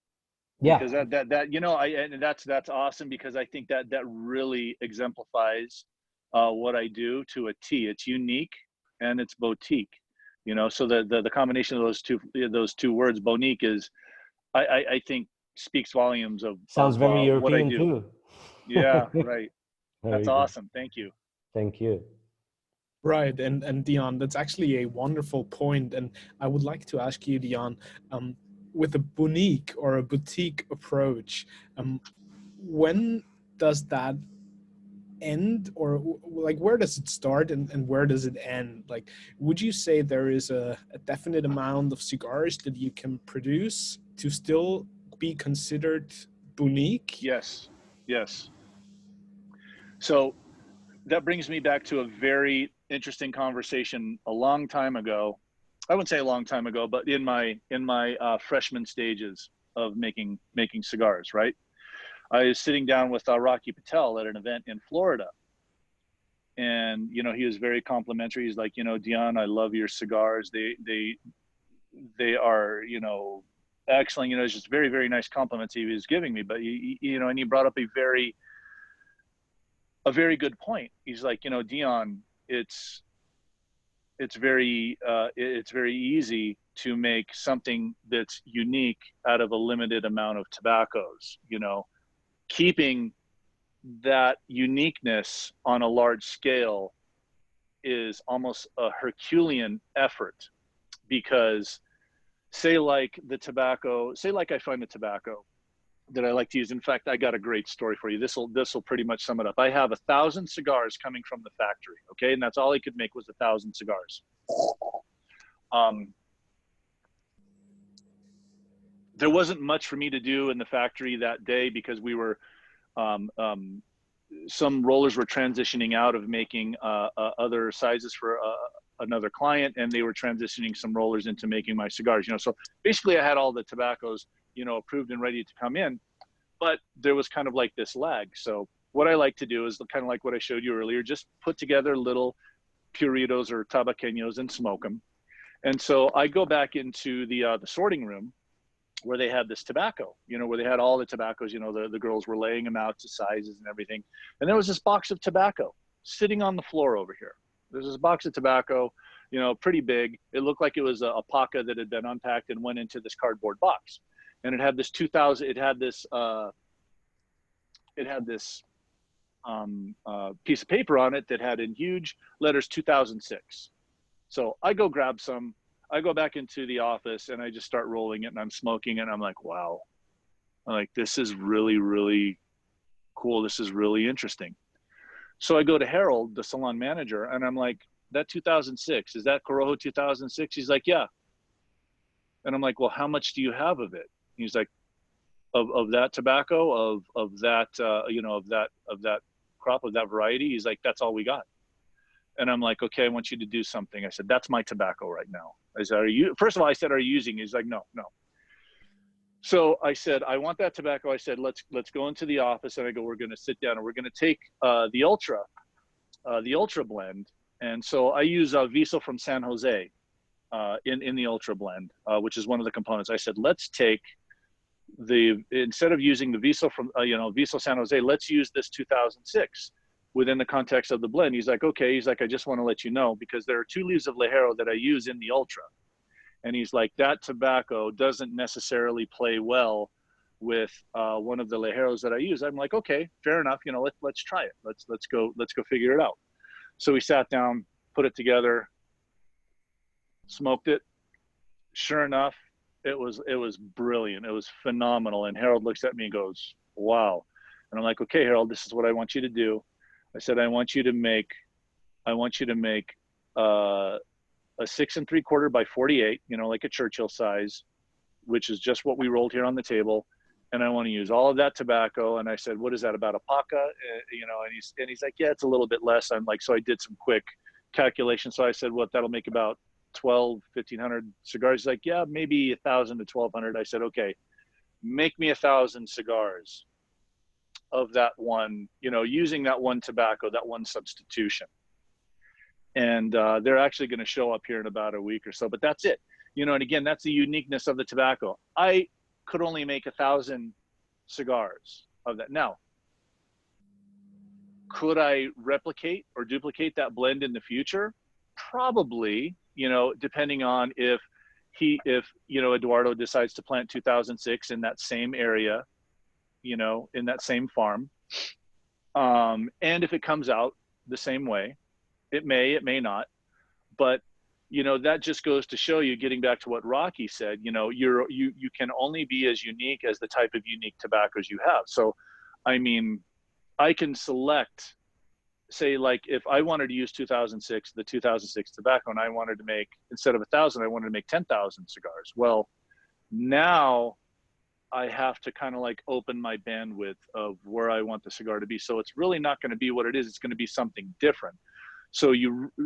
Yeah. Because that you know, and that's awesome, because I think that really exemplifies what I do to a T. It's unique and it's boutique. You know, so the combination of those two words, Bonique, is I think speaks volumes of sounds very European what I do. Too. Yeah, right. Very That's good. awesome. Thank you. Thank you. Right, and Dion, that's actually a wonderful point, and I would like to ask you, Dion, with a boutique or a boutique approach, when does that end, or like where does it start and where does it end? Like, would you say there is a definite amount of cigars that you can produce to still be considered boutique? Yes, yes. So that brings me back to a very interesting conversation a long time ago. I wouldn't say a long time ago, but in my freshman stages of making cigars, right? I was sitting down with Rocky Patel at an event in Florida, and you know, he was very complimentary. He's like, you know, Dion, I love your cigars. They are, you know, excellent. You know, it's just very, very nice compliments he was giving me. But you know, and he brought up a very good point. He's like, you know, Dion, it's very easy to make something that's unique out of a limited amount of tobaccos. You know, keeping that uniqueness on a large scale is almost a Herculean effort, because say like I find a tobacco that I like to use. In fact, I got a great story for you. This will pretty much sum it up. I have 1,000 cigars coming from the factory, okay? And that's all he could make was 1,000 cigars. There wasn't much for me to do in the factory that day because we were, some rollers were transitioning out of making other sizes for another client, and they were transitioning some rollers into making my cigars, you know. So basically I had all the tobaccos, you know, approved and ready to come in, but there was kind of like this lag. So what I like to do is kind of like what I showed you earlier, just put together little puritos or tabaqueños and smoke them. And so I go back into the sorting room where they had this tobacco, you know, where they had all the tobaccos, you know, the girls were laying them out to sizes and everything. And there was this box of tobacco sitting on the floor over here. There's this box of tobacco, you know, pretty big. It looked like it was a paca that had been unpacked and went into this cardboard box. And it had this piece of paper on it that had in huge letters 2006. So I go grab some, I go back into the office and I just start rolling it and I'm smoking it. And I'm like, wow, I'm like, this is really, really cool. This is really interesting. So I go to Harold, the salon manager, and I'm like, that 2006, is that Corojo 2006? He's like, yeah. And I'm like, well, how much do you have of it? He's like, of that tobacco, of that, you know, of that crop, of that variety. He's like, that's all we got. And I'm like, okay, I want you to do something. I said, that's my tobacco right now. I said, first of all, I said, are you using it? He's like, no. So I said, I want that tobacco. I said, let's go into the office. And I go, we're going to sit down and we're going to take the Ultra blend. And so I use Viso from San Jose in the Ultra blend, which is one of the components. I said, let's take instead of using the Viso from, Viso San Jose, let's use this 2006 within the context of the blend. He's like, okay. He's like, I just want to let you know, because there are 2 leaves of Ligero that I use in the Ultra. And he's like, that tobacco doesn't necessarily play well with one of the Ligeros that I use. I'm like, okay, fair enough. You know, let's try it. Let's go figure it out. So we sat down, put it together, smoked it. Sure enough, it was brilliant. It was phenomenal. And Harold looks at me and goes, wow. And I'm like, okay, Harold, this is what I want you to do. I said, I want you to make a 6 3/4 by 48, you know, like a Churchill size, which is just what we rolled here on the table. And I want to use all of that tobacco. And I said, what is that, about a paca? You know, and he's like, yeah, it's a little bit less. I'm like, so I did some quick calculations. So I said, well, that'll make about 1,500 cigars. He's like, yeah, maybe 1,000 to 1,200. I said, okay, make me 1,000 cigars of that one, you know, using that one tobacco, that one substitution. And they're actually going to show up here in about a week or so, but that's it. You know, and again, that's the uniqueness of the tobacco. I could only make 1,000 cigars of that. Now, could I replicate or duplicate that blend in the future? Probably, you know, depending on if you know, Eduardo decides to plant 2006 in that same area, you know, in that same farm. And if it comes out the same way, It may not, but you know, that just goes to show you, getting back to what Rocky said, you know, you can only be as unique as the type of unique tobaccos you have. So, I mean, I can select, say, like if I wanted to use the 2006 tobacco, and I wanted to make, instead of 1,000, I wanted to make 10,000 cigars. Well, now I have to kind of like open my bandwidth of where I want the cigar to be. So it's really not going to be what it is. It's going to be something different. So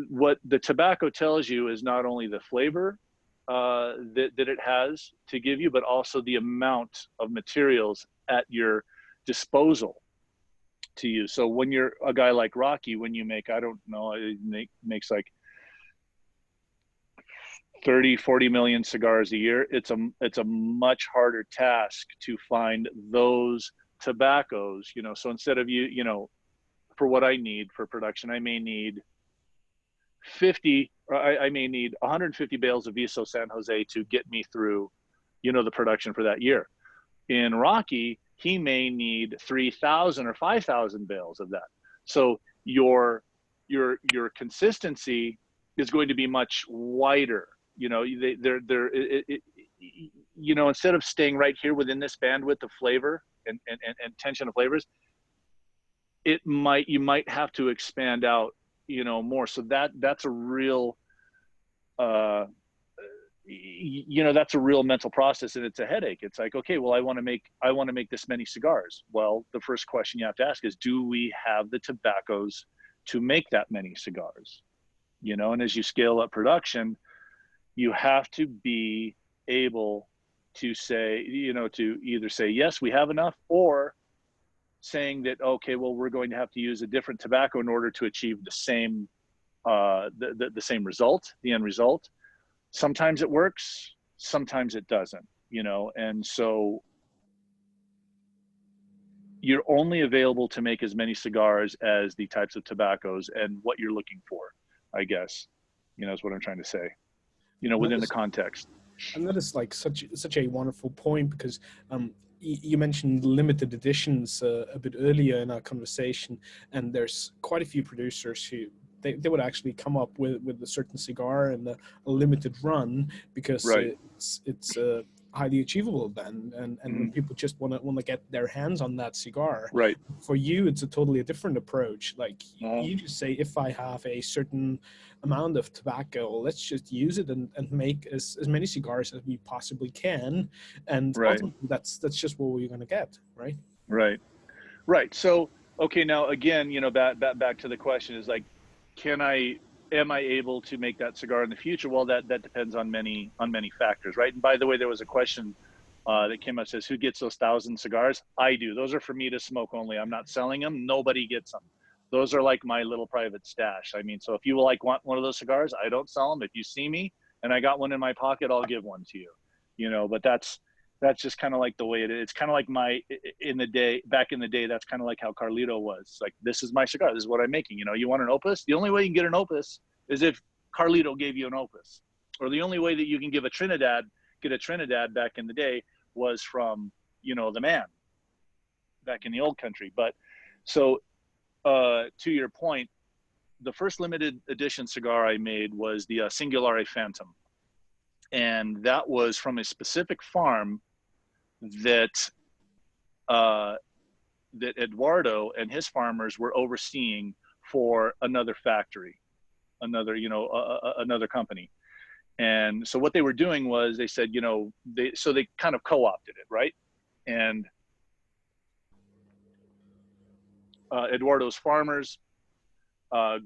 what the tobacco tells you is not only the flavor that it has to give you, but also the amount of materials at your disposal to use. So when you're a guy like Rocky, when you make, I don't know, it makes like 30-40 million cigars a year, it's a much harder task to find those tobaccos, you know. So instead of you know, for what I need for production, I may need 50, or I may need 150 bales of Viso San Jose to get me through, you know, the production for that year. In Rocky, he may need 3,000 or 5,000 bales of that. So your consistency is going to be much wider. You know, you know, instead of staying right here within this bandwidth of flavor and tension of flavors, you might have to expand out, you know, more. So that's a real, you know, that's a real mental process, and it's a headache. It's like, okay, well, I want to make this many cigars. Well, the first question you have to ask is, do we have the tobaccos to make that many cigars? You know, and as you scale up production, you have to be able to say, you know, to either say, yes, we have enough, or saying that, okay, well, we're going to have to use a different tobacco in order to achieve the same, the same result, the end result. Sometimes it works, sometimes it doesn't, you know, and so you're only available to make as many cigars as the types of tobaccos and what you're looking for, I guess, you know, is what I'm trying to say, you know, within the context. And that is like such a wonderful point, because you mentioned limited editions a bit earlier in our conversation, and there's quite a few producers who they would actually come up with a certain cigar and a limited run, because it's highly achievable then, and when people just want to get their hands on that cigar. Right. For you, it's a totally different approach. Like you just say, if I have a certain amount of tobacco, let's just use it and make as many cigars as we possibly can, and ultimately that's just what we're going to get, right? Right. So okay, now again, you know, back to the question is like, am I able to make that cigar in the future? Well, that depends on many factors, right? And by the way, there was a question that came up, says, who gets those 1,000 cigars? I do. Those are for me to smoke only. I'm not selling them. Nobody gets them. Those are like my little private stash. I mean, so if you want one of those cigars, I don't sell them. If you see me and I got one in my pocket, I'll give one to you, you know, but that's just kind of like the way it is. It's kind of like back in the day, that's kind of like how Carlito was. Like, this is my cigar. This is what I'm making. You know, you want an opus? The only way you can get an opus is if Carlito gave you an opus. Or the only way that you can get a Trinidad back in the day was from, you know, the man back in the old country. But so to your point, the first limited edition cigar I made was the Singulare Phantom. And that was from a specific farm that Eduardo and his farmers were overseeing for another factory, another company. And so what they were doing was, they said, you know, they kind of co-opted it, right? And Eduardo's farmers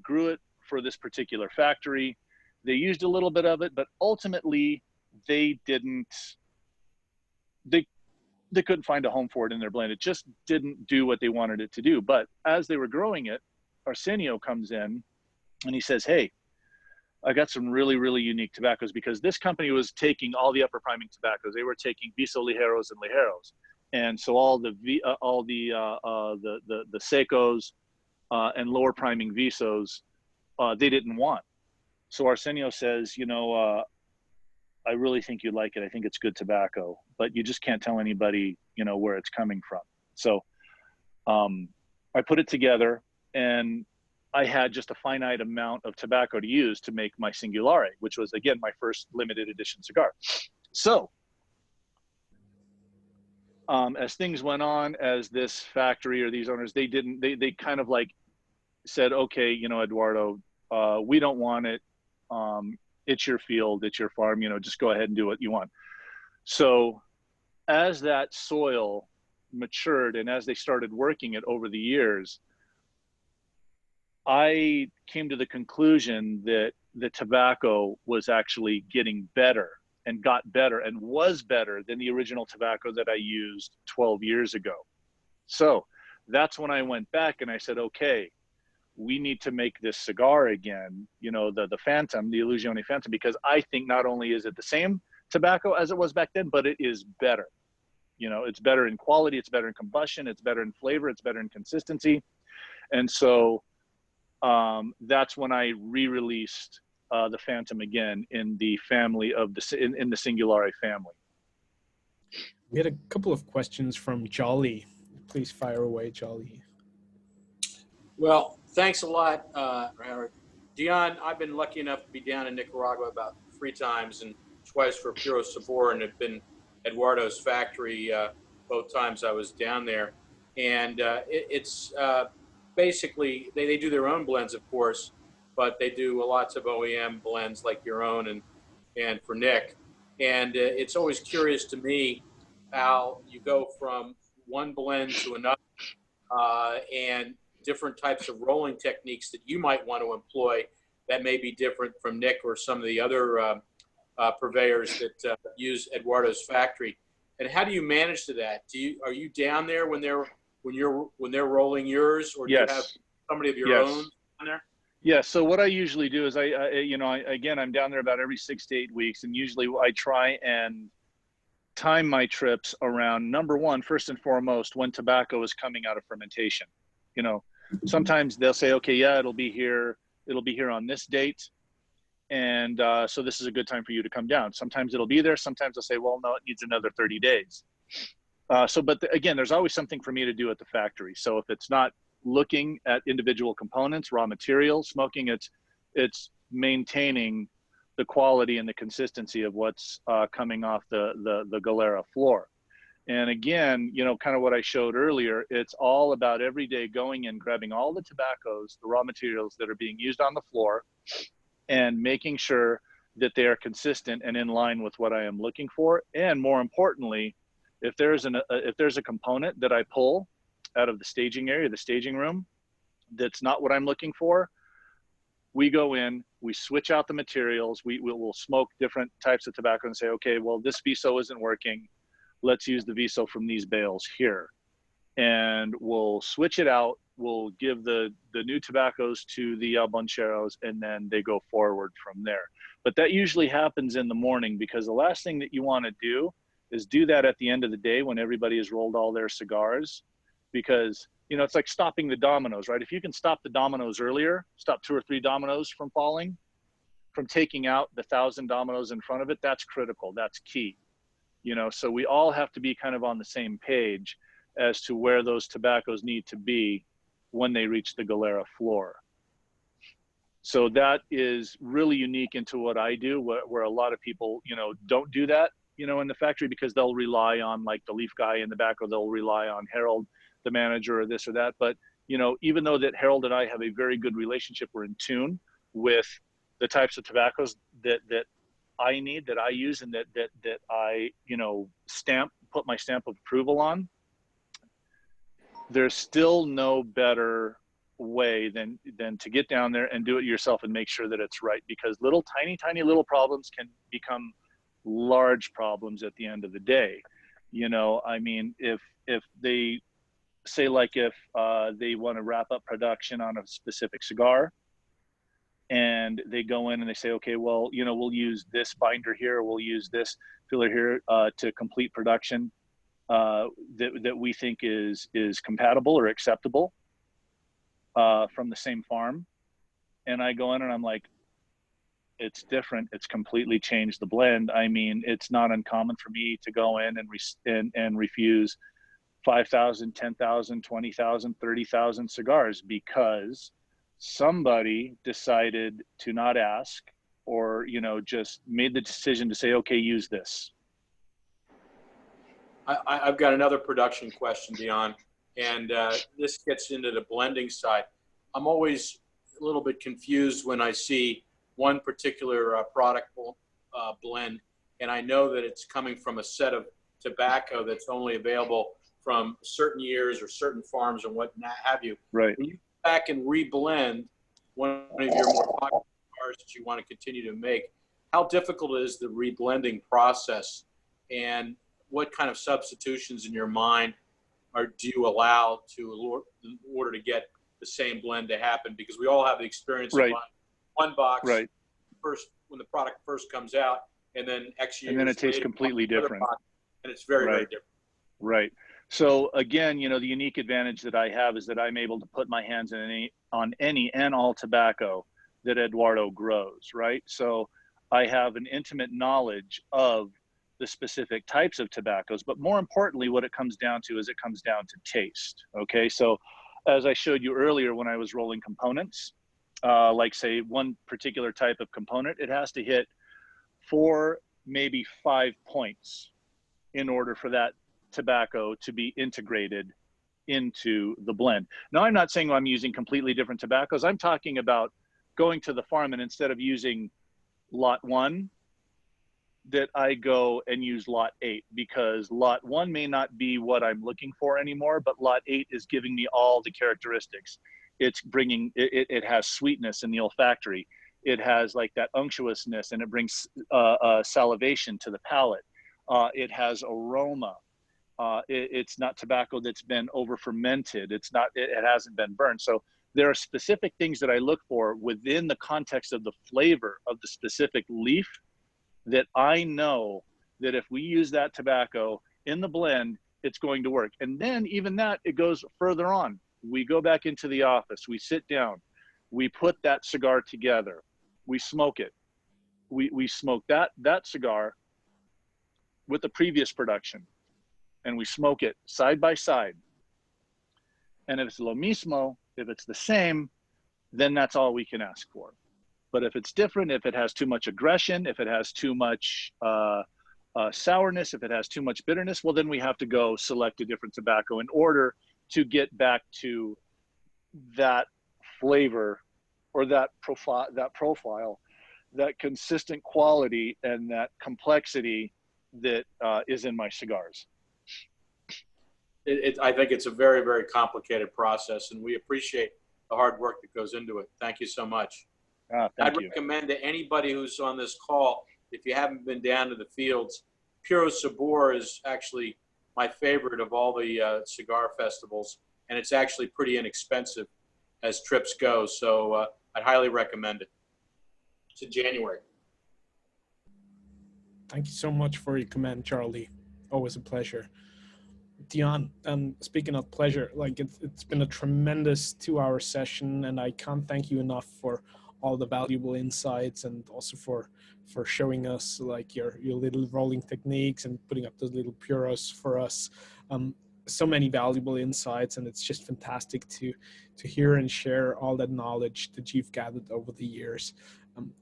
grew it for this particular factory. They used a little bit of it, but ultimately they couldn't find a home for it in their blend. It just didn't do what they wanted it to do. But as they were growing it, Arsenio comes in and he says, hey, I got some really, really unique tobaccos, because this company was taking all the upper priming tobaccos. They were taking Viso Ligeros and Ligeros. And so all the secos and lower priming Visos, they didn't want. So Arsenio says, you know, I really think you'd like it. I think it's good tobacco, but you just can't tell anybody, you know, where it's coming from. So I put it together, and I had just a finite amount of tobacco to use to make my Singulare, which was, again, my first limited edition cigar. So as things went on, as this factory or these owners, they kind of like said, okay, you know, Eduardo, we don't want it. It's your field, it's your farm, you know, just go ahead and do what you want. So as that soil matured and as they started working it over the years, I came to the conclusion that the tobacco was actually getting better and got better and was better than the original tobacco that I used 12 years ago. So that's when I went back and I said, okay, we need to make this cigar again, you know, the Phantom, the Illusione Phantom, because I think not only is it the same tobacco as it was back then, but it is better. You know, it's better in quality, it's better in combustion, it's better in flavor, it's better in consistency. And so that's when I re-released the Phantom again in the family of in the Singulare family. We had a couple of questions from Jolly. Please fire away, Jolly. Well, thanks a lot, Reinhard. Dion, I've been lucky enough to be down in Nicaragua about 3 times and twice for Puro Sabor, and have been Eduardo's factory both times I was down there. And it's basically, they do their own blends, of course, but they do lots of OEM blends like your own and for Nick. And it's always curious to me how you go from one blend to another and different types of rolling techniques that you might want to employ that may be different from Nick or some of the other purveyors that use Eduardo's factory. And how do you manage to that? Are you down there when they're rolling yours, or do you have somebody of your own down there? Yeah. So what I usually do is again, I'm down there about every 6 to 8 weeks, and usually I try and time my trips around, number one, first and foremost, when tobacco is coming out of fermentation. You know, sometimes they'll say, okay, yeah, it'll be here on this date. And so this is a good time for you to come down. Sometimes it'll be there. Sometimes they'll say, well, no, it needs another 30 days. Again, there's always something for me to do at the factory. So if it's not looking at individual components, raw materials, smoking, it's maintaining the quality and the consistency of what's coming off the Galera floor. And again, you know, kind of what I showed earlier, it's all about every day going and grabbing all the tobaccos, the raw materials that are being used on the floor, and making sure that they are consistent and in line with what I am looking for. And more importantly, if there's a component that I pull out of the staging area, the staging room, that's not what I'm looking for, we go in, we switch out the materials, we'll smoke different types of tobacco and say, okay, well, this Viso isn't working. Let's use the Viso from these bales here. And we'll switch it out. We'll give the new tobaccos to the Boncheros, and then they go forward from there. But that usually happens in the morning, because the last thing that you want to do is do that at the end of the day when everybody has rolled all their cigars, because, you know, it's like stopping the dominoes, right? If you can stop the dominoes earlier, stop 2 or 3 dominoes from falling, from taking out the 1,000 dominoes in front of it, that's critical. That's key. You know, so we all have to be kind of on the same page as to where those tobaccos need to be when they reach the Galera floor. So that is really unique into what I do, where a lot of people, you know, don't do that, you know, in the factory, because they'll rely on like the leaf guy in the back, or they'll rely on Harold, the manager, or this or that. But, you know, even though that Harold and I have a very good relationship, we're in tune with the types of tobaccos that I need, that I use, and that I, you know, put my stamp of approval on. There's still no better way than to get down there and do it yourself and make sure that it's right, because little tiny little problems can become large problems at the end of the day. You know, I mean, if they say, like, if they want to wrap up production on a specific cigar, and they go in and they say, okay, well, you know, we'll use this binder here, or we'll use this filler here to complete production that we think is compatible or acceptable from the same farm. And I go in and I'm like, it's different. It's completely changed the blend. I mean, it's not uncommon for me to go in and refuse 5,000, 10,000, 20,000, 30,000 cigars, because somebody decided to not ask, or, you know, just made the decision to say, okay, use this. I've got another production question, Dion, and this gets into the blending side. I'm always a little bit confused when I see one particular product blend, and I know that it's coming from a set of tobacco that's only available from certain years or certain farms and what have you. Right. When you go back and reblend one of your more popular cigars that you want to continue to make, how difficult is the reblending process, and what kind of substitutions in your mind do you allow in order to get the same blend to happen? Because we all have the experience of buying one box first when the product first comes out, and then X years and then it tastes later, completely different, box, and it's very, very different. Right. So again, you know, the unique advantage that I have is that I'm able to put my hands on any and all tobacco that Eduardo grows, right? So I have an intimate knowledge of the specific types of tobaccos, but more importantly, what it comes down to is it comes down to taste. Okay, so as I showed you earlier when I was rolling components, like say one particular type of component, it has to hit 4, maybe 5 points in order for that tobacco to be integrated into the blend. Now, I'm not saying I'm using completely different tobaccos. I'm talking about going to the farm, and instead of using lot 1, that I go and use lot 8, because lot 1 may not be what I'm looking for anymore, but lot 8 is giving me all the characteristics. It's bringing, it has sweetness in the olfactory. It has like that unctuousness, and it brings salivation to the palate. It has aroma. It's not tobacco that's been over fermented. It's not, it hasn't been burned. So there are specific things that I look for within the context of the flavor of the specific leaf, that I know that if we use that tobacco in the blend, it's going to work. And then even that, it goes further on. We go back into the office, we sit down, we put that cigar together, we smoke it. We smoke that cigar with the previous production, and we smoke it side by side. And if it's lo mismo, if it's the same, then that's all we can ask for. But if it's different, if it has too much aggression, if it has too much sourness, if it has too much bitterness, well, then we have to go select a different tobacco in order to get back to that flavor or that profile, that consistent quality and that complexity that is in my cigars. I think it's a very, very complicated process, and we appreciate the hard work that goes into it. Thank you so much. I'd recommend to anybody who's on this call, if you haven't been down to the fields, Puro Sabor is actually my favorite of all the cigar festivals, and it's actually pretty inexpensive as trips go. So I'd highly recommend it. It's in January. Thank you so much for your comment, Charlie. Always a pleasure. Dion, speaking of pleasure, like it's been a tremendous 2-hour session, and I can't thank you enough for all the valuable insights, and also for showing us like your little rolling techniques and putting up those little puros for us. So many valuable insights, and it's just fantastic to hear and share all that knowledge that you've gathered over the years.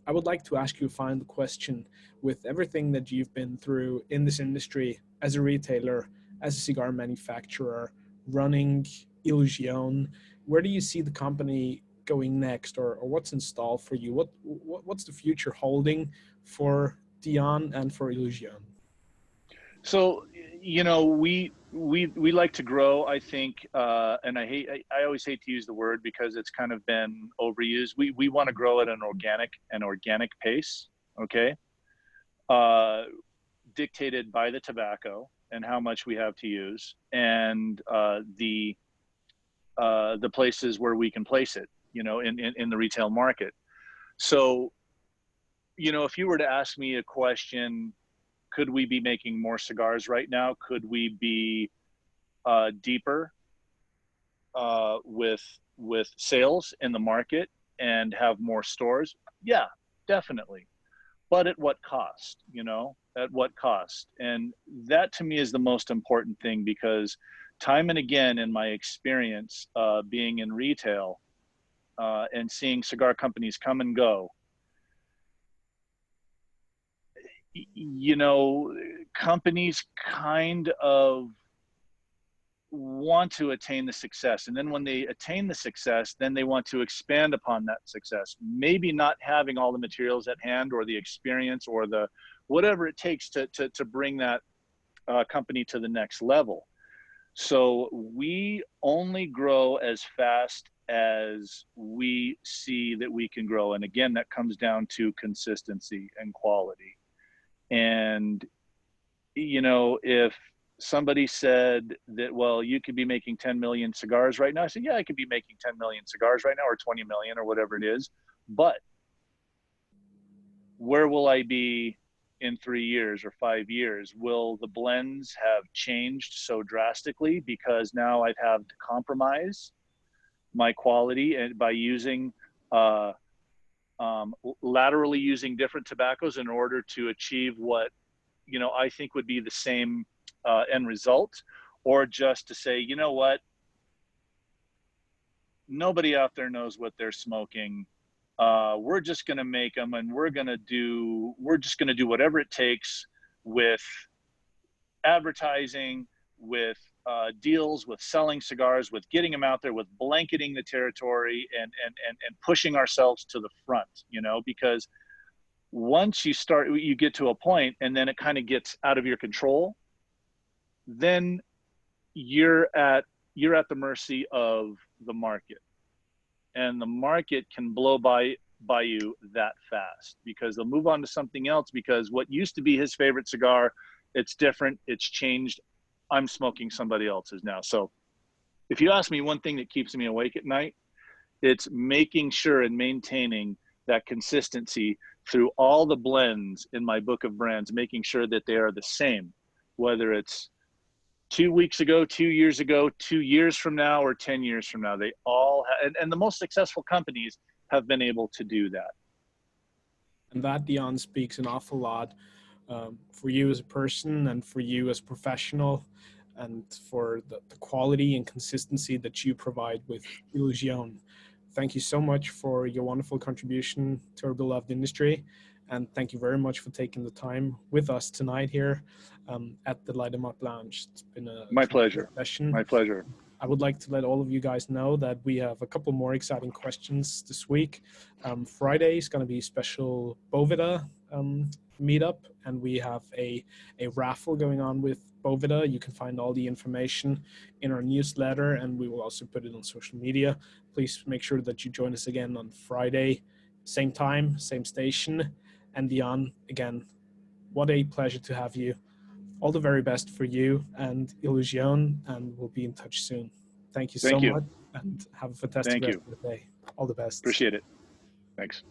I would like to ask you a final question. With everything that you've been through in this industry, as a retailer, as a cigar manufacturer, running Illusione, where do you see the company going next, or what's installed for you? What's the future holding for Dion and for Illusione? So, you know, we like to grow, I think, and I always hate to use the word because it's kind of been overused. We want to grow at an organic pace, okay? Dictated by the tobacco and how much we have to use, and the places where we can place it, you know, in the retail market. So, you know, if you were to ask me a question, could we be making more cigars right now? Could we be deeper with sales in the market and have more stores? Yeah, definitely. But at what cost, you know, at what cost? And that to me is the most important thing, because time and again in my experience being in retail, and seeing cigar companies come and go, you know, companies kind of want to attain the success. And then when they attain the success, then they want to expand upon that success, maybe not having all the materials at hand or the experience or the whatever it takes to bring that company to the next level. So we only grow as fast as we see that we can grow. And again, that comes down to consistency and quality. And, you know, if somebody said that, well, you could be making 10 million cigars right now, I said, yeah, I could be making 10 million cigars right now, or 20 million, or whatever it is. But where will I be in 3 years or 5 years? Will the blends have changed so drastically because now I'd have to compromise my quality and by using laterally using different tobaccos in order to achieve what, you know, I think would be the same end result? Or just to say, you know what, nobody out there knows what they're smoking. We're just going to make them, and we're just going to do whatever it takes with advertising, with deals, with selling cigars, with getting them out there, with blanketing the territory and pushing ourselves to the front, you know, because once you get to a point and then it kind of gets out of your control, then you're at the mercy of the market. And the market can blow by you that fast because they'll move on to something else, because what used to be his favorite cigar, it's different, it's changed. I'm smoking somebody else's now. So if you ask me one thing that keeps me awake at night, it's making sure and maintaining that consistency through all the blends in my book of brands, making sure that they are the same, whether it's 2 weeks ago, 2 years ago, 2 years from now, or 10 years from now. They all and the most successful companies have been able to do that. And that, Dion, speaks an awful lot for you as a person and for you as a professional, and for the quality and consistency that you provide with Illusione. Thank you so much for your wonderful contribution to our beloved industry. And thank you very much for taking the time with us tonight here at the Light 'em Up Lounge. It's been a my pleasure. Session. My pleasure. I would like to let all of you guys know that we have a couple more exciting questions this week. Friday is going to be a special Bovida meetup, and we have a raffle going on with Bovida. You can find all the information in our newsletter, and we will also put it on social media. Please make sure that you join us again on Friday, same time, same station. And Dion, again, what a pleasure to have you. All the very best for you and Illusione, and we'll be in touch soon. Thank you so much, and have a fantastic rest of the day. All the best. Appreciate it. Thanks.